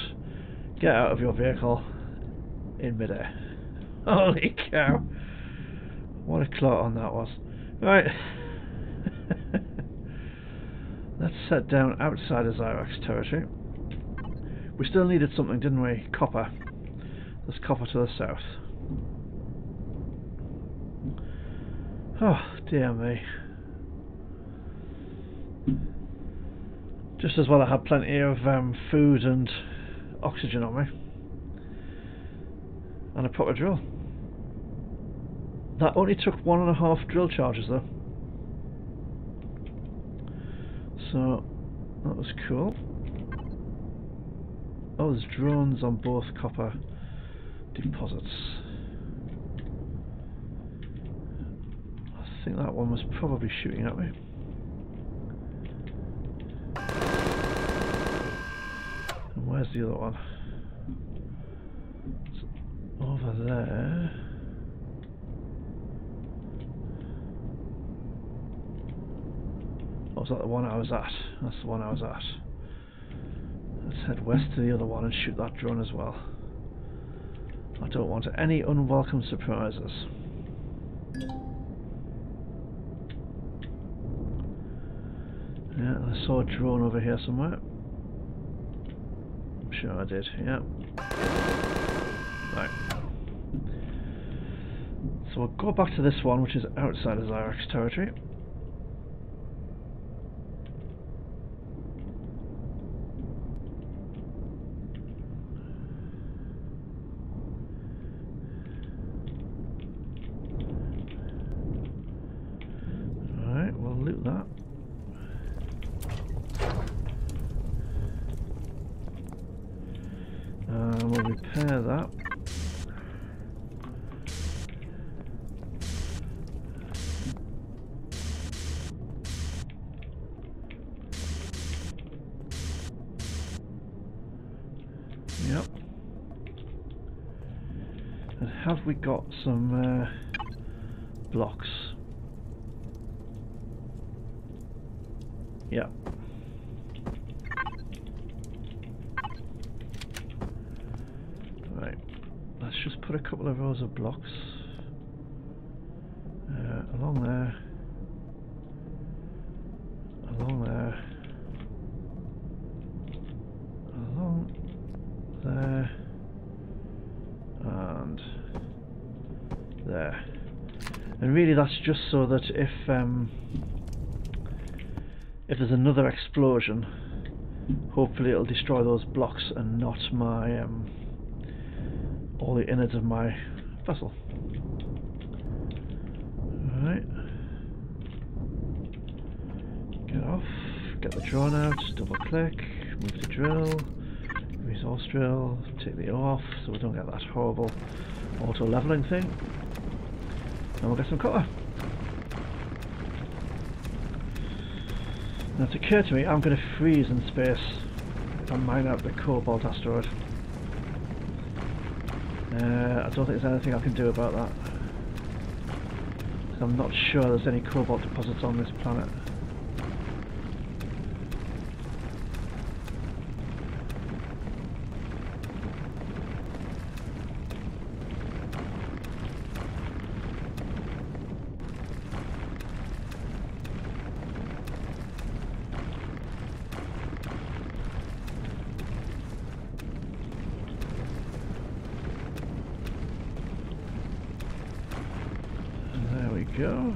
get out of your vehicle in midair. Holy cow, what a clot on that was. Right, let's set down outside of Xyrax territory. We still needed something, didn't we? Copper. There's copper to the south. Oh, dear me. Just as well I had plenty of food and oxygen on me. And a proper drill. That only took 1.5 drill charges though. So, that was cool. Oh, there's drones on both copper deposits. I think that one was probably shooting at me. And where's the other one? It's over there. Oh, was that the one I was at? That's the one I was at. Let's head west to the other one and shoot that drone as well. I don't want any unwelcome surprises. Yeah, I saw a drone over here somewhere. I'm sure I did, yeah. Right. So we'll go back to this one, which is outside of Xyrax territory. Loot that. We'll repair that. Yep. And have we got some blocks? Yeah. Right. Let's just put a couple of rows of blocks. along there, along there, along there, and there. And really that's just so that if there's another explosion, hopefully it'll destroy those blocks and not my all the innards of my vessel. Alright. Get off, get the drone out, double click, move the drill, resource drill, take the O off so we don't get that horrible auto leveling thing. And we'll get some copper. Now it's occurred to me I'm going to freeze in space if I mine out the cobalt asteroid. I don't think there's anything I can do about that. I'm not sure there's any cobalt deposits on this planet. Go.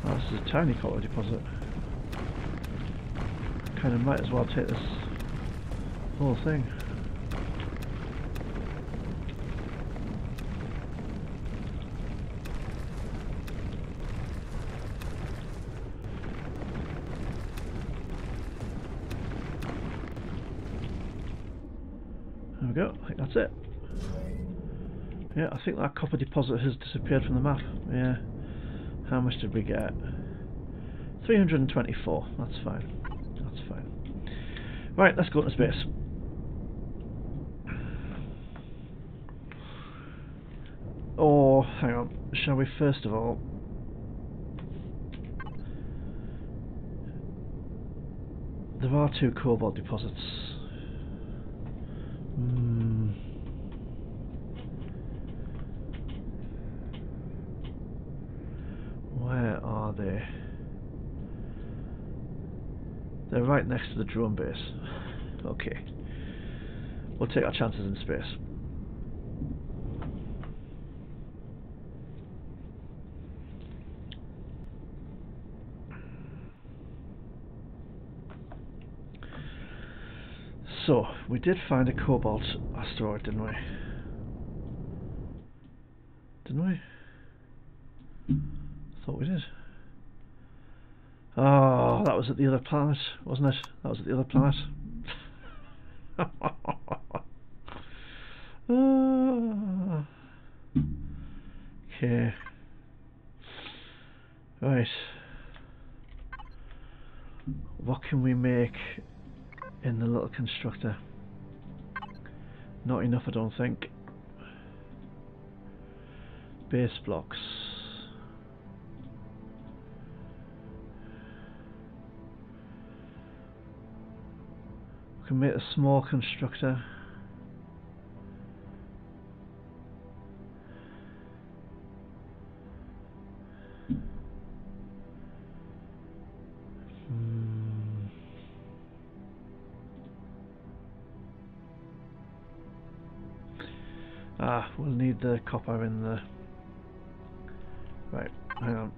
Oh, this is a tiny copper deposit. Kind of might as well take this whole thing. There we go, I think that's it. Yeah, I think that copper deposit has disappeared from the map. Yeah. How much did we get? 324. That's fine. That's fine. Right, let's go into space. Or, hang on, shall we first of all... There are 2 cobalt deposits. Where are they? They're right next to the drone base. Okay. We'll take our chances in space. So, we did find a cobalt asteroid, didn't we? Didn't we? Thought we did. Oh, that was at the other planet, wasn't it? That was at the other planet. Okay. Right. What can we make in the little constructor? Not enough, I don't think. Base blocks. We can make a small constructor. We'll need the copper in the... Right, hang on.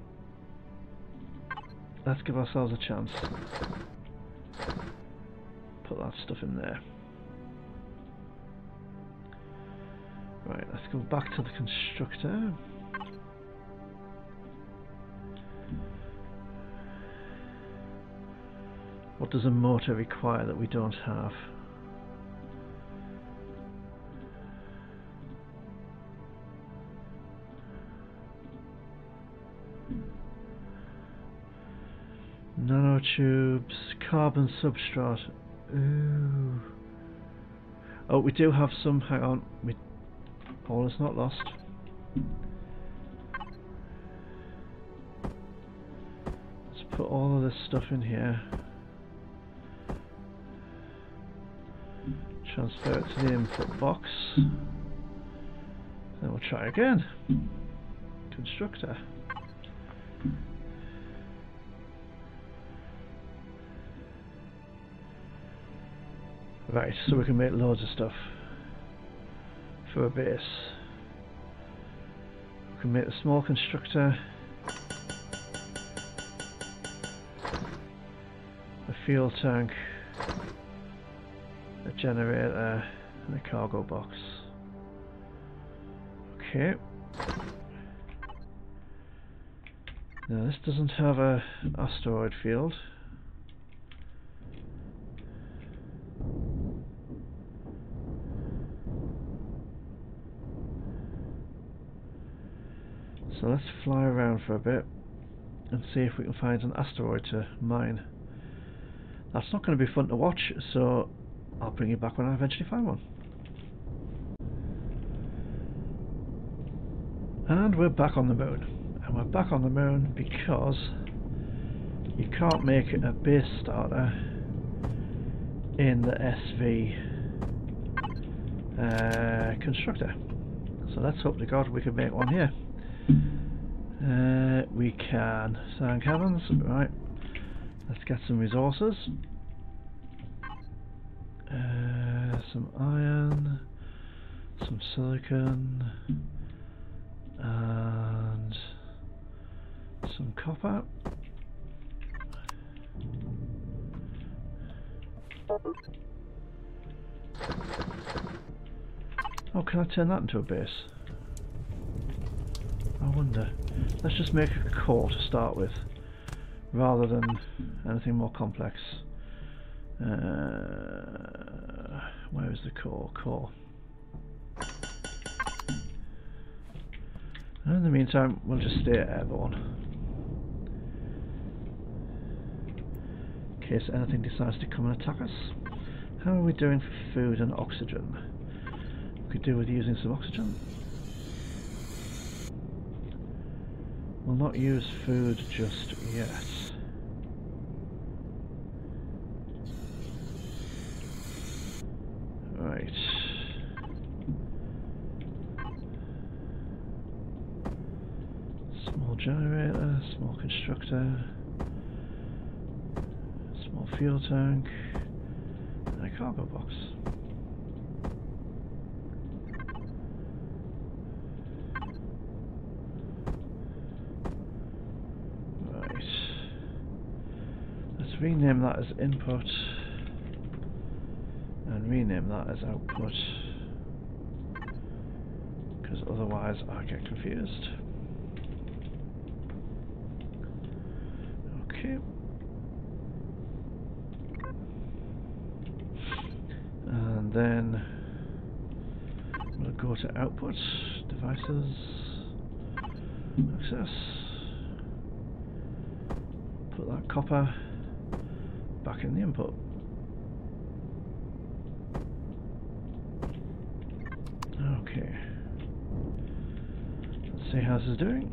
Let's give ourselves a chance. Put that stuff in there. Right, let's go back to the constructor. What does a motor require that we don't have? Nanotubes, carbon substrate. Ooh. Oh, we do have some. Hang on. All is not lost. Let's put all of this stuff in here. Transfer it to the input box. Then we'll try again. Constructor. Right, so we can make loads of stuff for a base. We can make a small constructor, a fuel tank, a generator, and a cargo box. Okay. Now this doesn't have a asteroid field. So let's fly around for a bit and see if we can find an asteroid to mine. That's not going to be fun to watch, so I'll bring you back when I eventually find one. And we're back on the moon. And we're back on the moon because you can't make a base starter in the SV constructor. So let's hope to God we can make one here. We can. Thank heavens. Right. Let's get some resources. Some iron, some silicon, and some copper. Oh, can I turn that into a base? I wonder. Let's just make a core to start with, rather than anything more complex. Where is the core? Core. And in the meantime, we'll just stay airborne, in case anything decides to come and attack us. How are we doing for food and oxygen? We could do with using some oxygen. We'll not use food just yet. Right. Small generator, small constructor, small fuel tank, and a cargo box. Rename that as input and rename that as output, because otherwise I get confused. Okay. And then we'll go to output, devices, access, put that copper back in the input. Okay. Let's see how this is doing.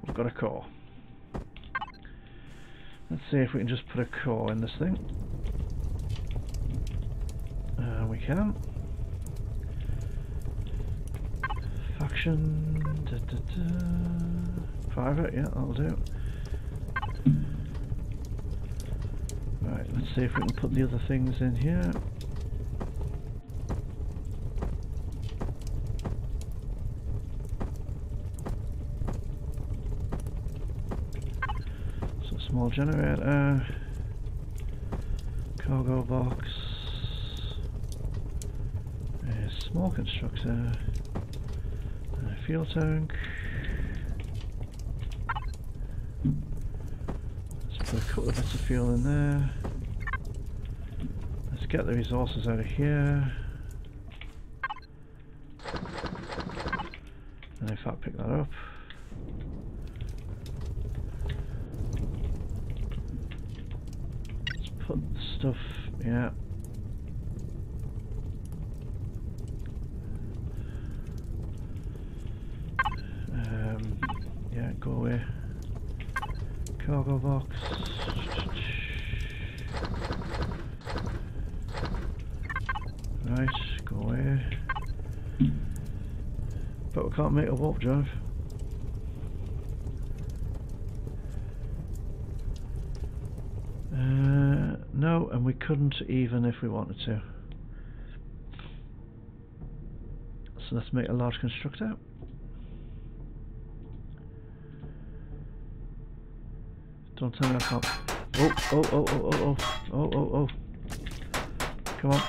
We've got a core. Let's see if we can just put a core in this thing. We can. Faction. Private, yeah, that'll do. Right, let's see if we can put the other things in here. So small generator, cargo box, a small constructor, a fuel tank. Put a couple of bits of fuel in there. Let's get the resources out of here. And in fact pick that up. Let's put the stuff, yeah. Yeah, go away. Cargo box. But we can't make a warp drive. No, and we couldn't even if we wanted to. So let's make a large constructor. Don't tell me I can't. Oh. Come on.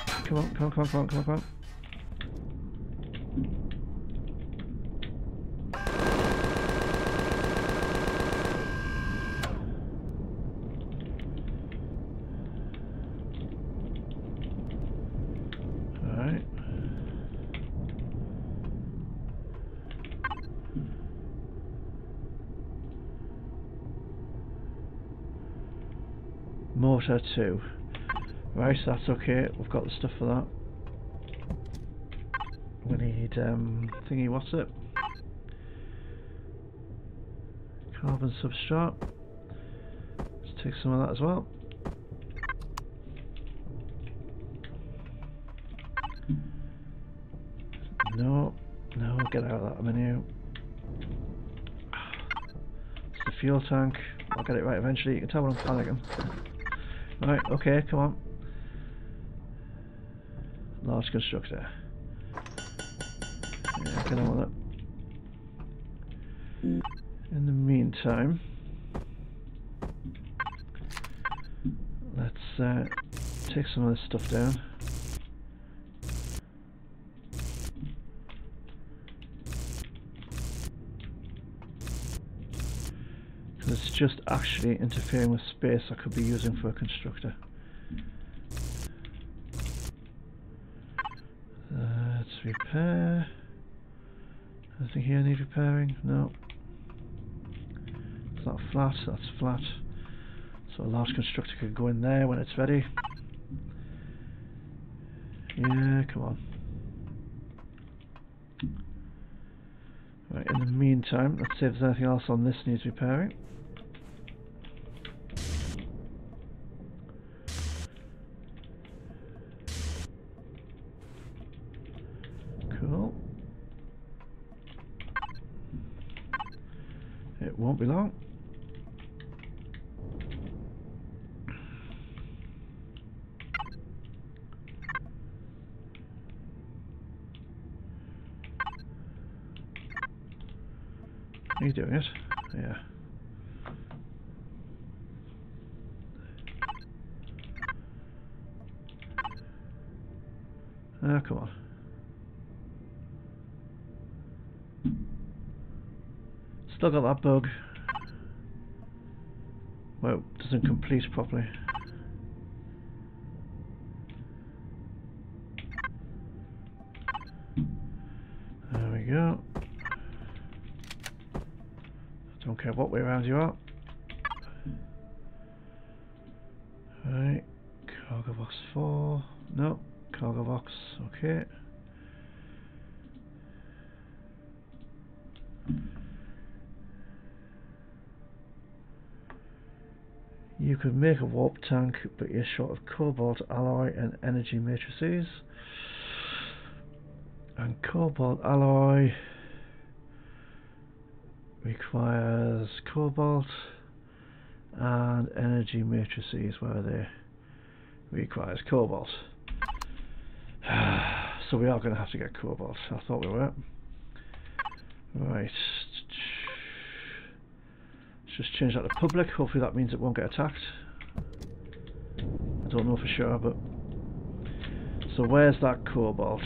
Alright. Motor 2. Right, that's okay. We've got the stuff for that. We need thingy, what's it? Carbon substrate. Let's take some of that as well. No, get out of that menu. It's the fuel tank. I'll get it right eventually. You can tell when I'm panicking. Right, okay, come on. Large constructor. Yeah, get on with it. In the meantime, let's take some of this stuff down. Because it's just actually interfering with space I could be using for a constructor. Let's repair. Anything here need repairing? No. It's not flat, that's flat. So a large constructor could go in there when it's ready. Yeah, come on. Right, in the meantime, let's see if there's anything else on this needs repairing. Cool. It won't be long. Are you doing it? Yeah. Ah, come on. Still got that bug. Well, it doesn't complete properly. There we go. Don't care what way around you are. Right, cargo box 4. No, cargo box, okay. You could make a warp tank, but you're short of cobalt alloy and energy matrices. And cobalt alloy requires cobalt and energy matrices. Where are they? Requires cobalt. So we are going to have to get cobalt. I thought we were. Right. Let's just change that to public. Hopefully that means it won't get attacked. I don't know for sure, but... So where's that cobalt?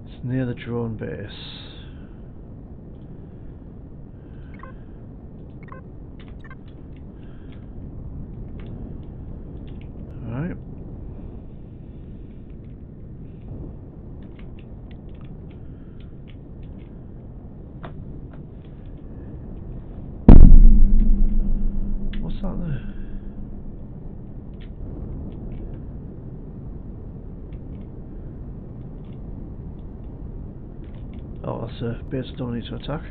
It's near the drone base. Alright. What's that there? Oh, that's a base I don't need to attack.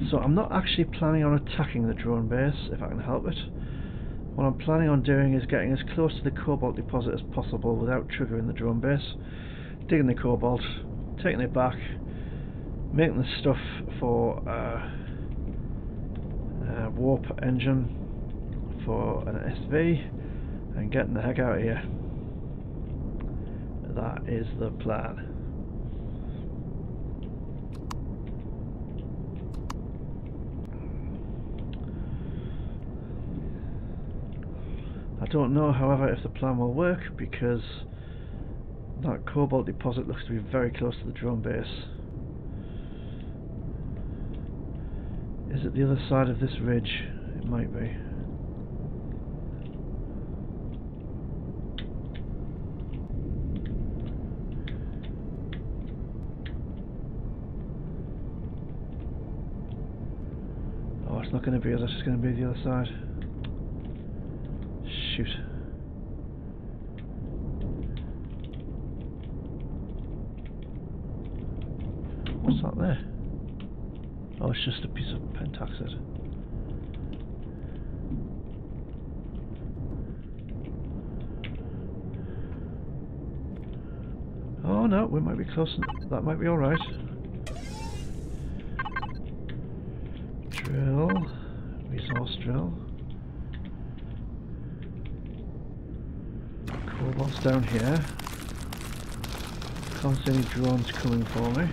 So I'm not actually planning on attacking the drone base if I can help it. What I'm planning on doing is getting as close to the cobalt deposit as possible without triggering the drone base, digging the cobalt, taking it back, making the stuff for a warp engine for an SV, and getting the heck out of here. That is the plan. I don't know, however, if the plan will work, because that cobalt deposit looks to be very close to the drone base. Is it the other side of this ridge? It might be. Oh, it's not going to be us, it's just going to be the other side. Shoot. What's that there? Oh, it's just a piece of pentaxid. Oh no, we might be close. That might be alright. Drill. Resource drill. Cobalt's down here. Can't see any drones coming for me.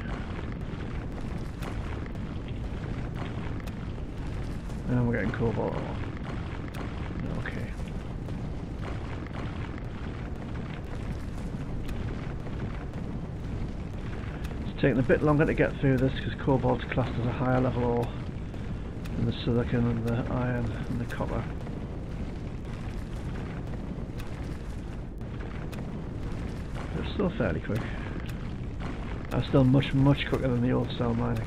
And we're getting cobalt. Okay. It's taking a bit longer to get through this because cobalt's classed as a higher level ore than the silicon and the iron and the copper. But it's still fairly quick. And still much quicker than the old style mining.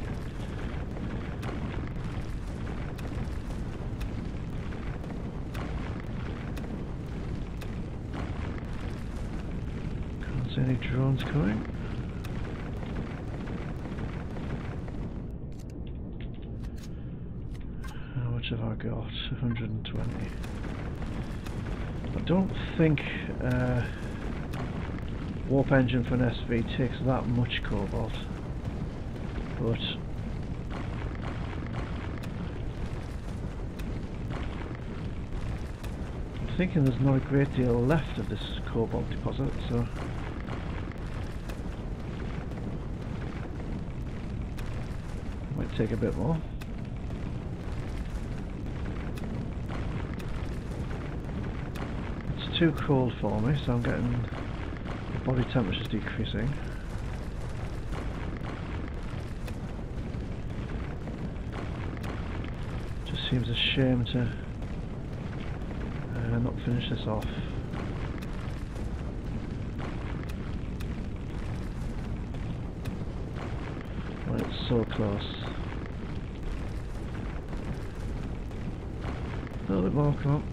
Any drones coming? How much have I got? 120. I don't think warp engine for an SV takes that much cobalt, but I'm thinking there's not a great deal left of this cobalt deposit, so take a bit more. It's too cold for me, so I'm getting the body temperature's decreasing. Just seems a shame to not finish this off. When it's so close. A little bit more, come on.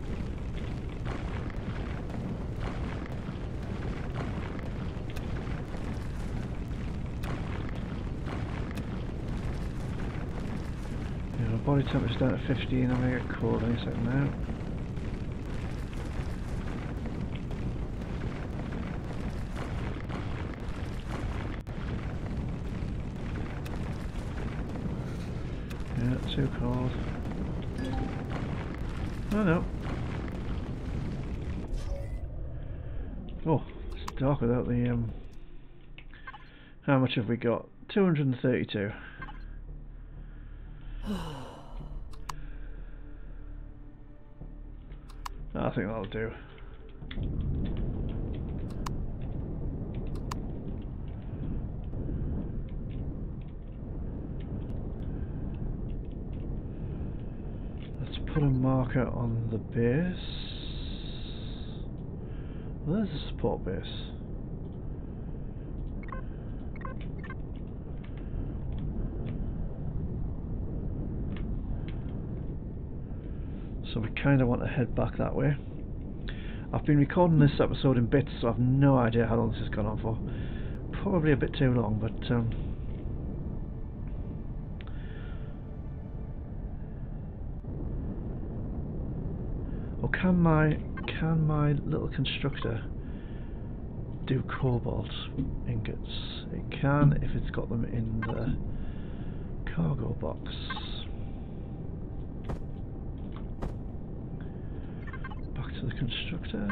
Yeah, my body temperature's down at 15, I'm going to get cold any second now. Yeah, too cold. Oh no. Oh, it's dark without the how much have we got? 232. I think that'll do. Put a marker on the base. Where's the support base? So we kind of want to head back that way. I've been recording this episode in bits, so I've no idea how long this has gone on for. Probably a bit too long, but Or can my little constructor do cobalt ingots? It can if it's got them in the cargo box. Back to the constructor.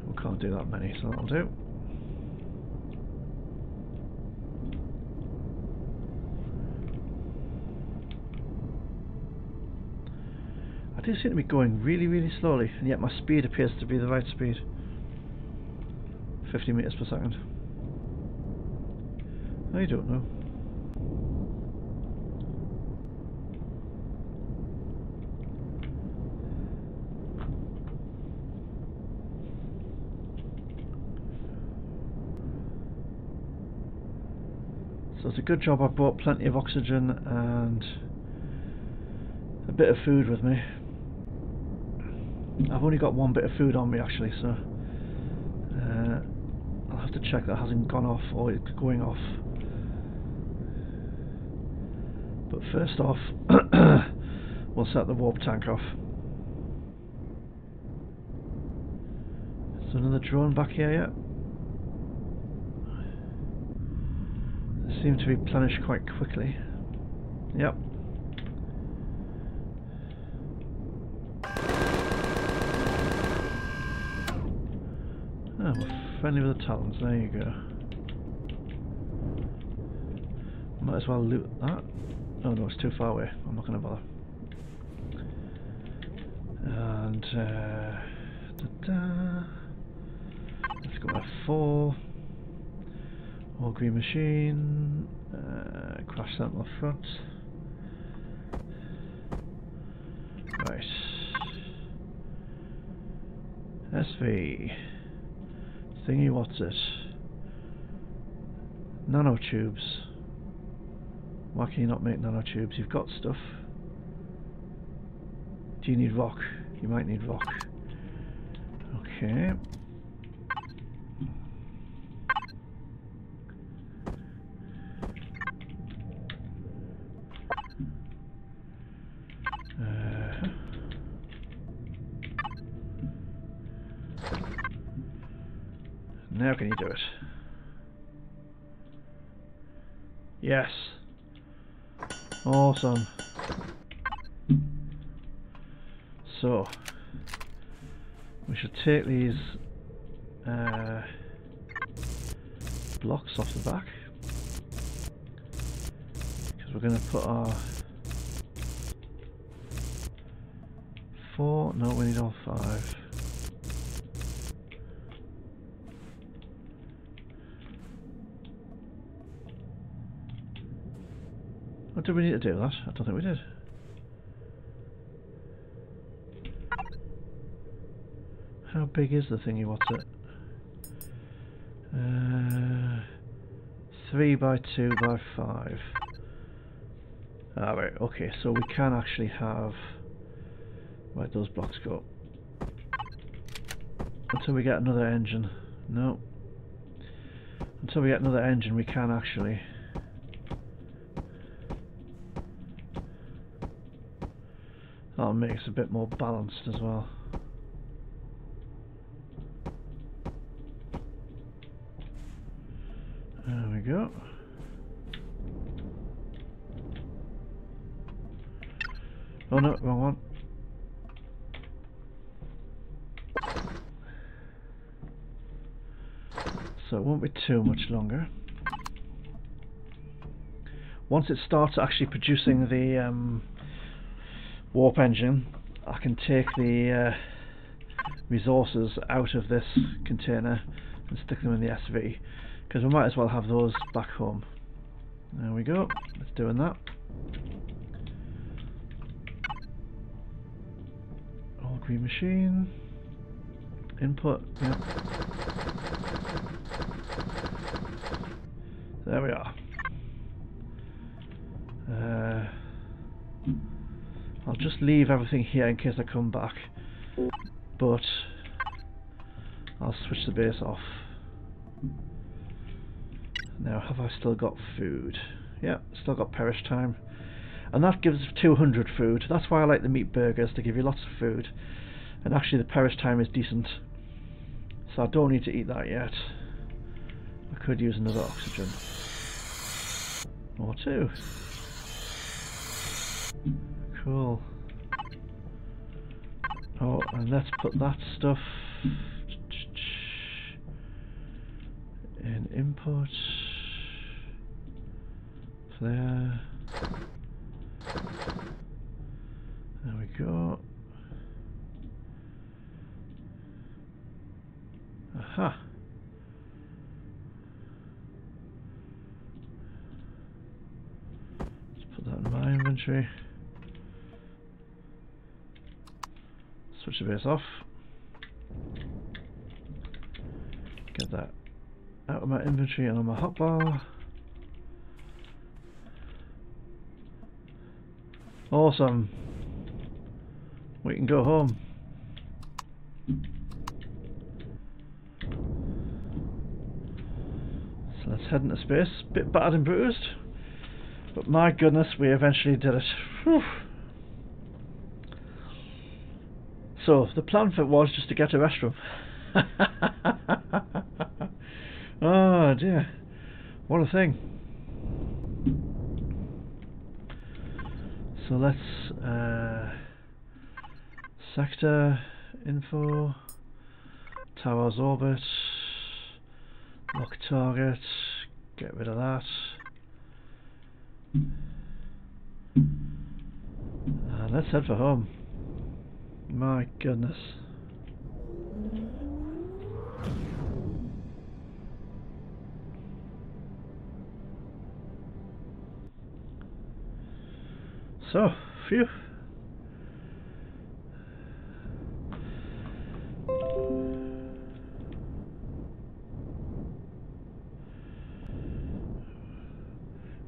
We can't do that many, so that'll do. I do seem to be going really, really slowly, and yet my speed appears to be the right speed. 50 meters per second. I don't know. So it's a good job I brought plenty of oxygen and a bit of food with me. I've only got one bit of food on me actually, so I'll have to check that hasn't gone off or it's going off. But first off, we'll set the warp tank off. Is there another drone back here yet? They seem to replenish quite quickly. Yep. Oh, we're friendly with the Talons, there you go. Might as well loot that. Oh no, it's too far away, I'm not going to bother. And let's go with 4. Ole Green Machine. Crash sample up front. Right. SV. Thingy, what's it? Nanotubes. Why can you not make nanotubes? You've got stuff. Do you need rock? You might need rock. Okay. Now can you do it? Yes. Awesome. So we should take these blocks off the back because we're going to put our 4. No, we need all 5. Or did we need to do that? I don't think we did. How big is the thingy? What's it? 3 by 2 by 5. Alright, okay, so we can actually have... Where'd those blocks go? Until we get another engine. No. Until we get another engine we can actually... That'll make us a bit more balanced as well. There we go. Oh no, wrong one. So it won't be too much longer. Once it starts actually producing the warp engine, I can take the resources out of this container and stick them in the SV, because we might as well have those back home. There we go, it's doing that. Ole Green Machine. Input, yeah. There we are. I'll just leave everything here in case I come back, but I'll switch the base off. Now, have I still got food? Yeah, still got perish time. and that gives 200 food. That's why I like the meat burgers, they give you lots of food, and actually the perish time is decent, so I don't need to eat that yet. I could use another oxygen or two. Cool. Oh, and let's put that stuff in input there. There we go. Aha. Let's put that in my inventory. Switch the base off. Get that out of my inventory and on my hotbar. Awesome. We can go home. So let's head into space. Bit battered and bruised, but my goodness, we eventually did it. Whew. So the plan for it was just to get to Erestrum. Oh dear, what a thing. So let's sector info, tower's orbit, lock target, get rid of that, and let's head for home. My goodness. So, phew.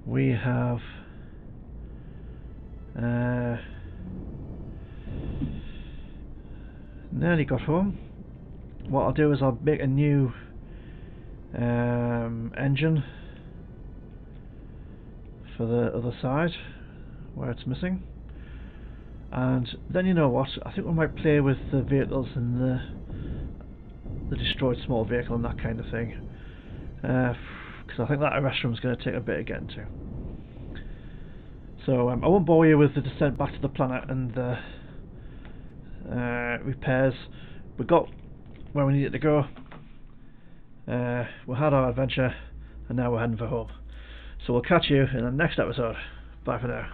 We have nearly got home. What I'll do is I'll make a new engine for the other side where it's missing, and then you know what, I think we might play with the vehicles and the destroyed small vehicle and that kind of thing, because I think that Erestrum is going to take a bit of getting to. So I won't bore you with the descent back to the planet and the repairs. We got where we needed to go, we had our adventure, and now we're heading for home. So we'll catch you in the next episode. Bye for now.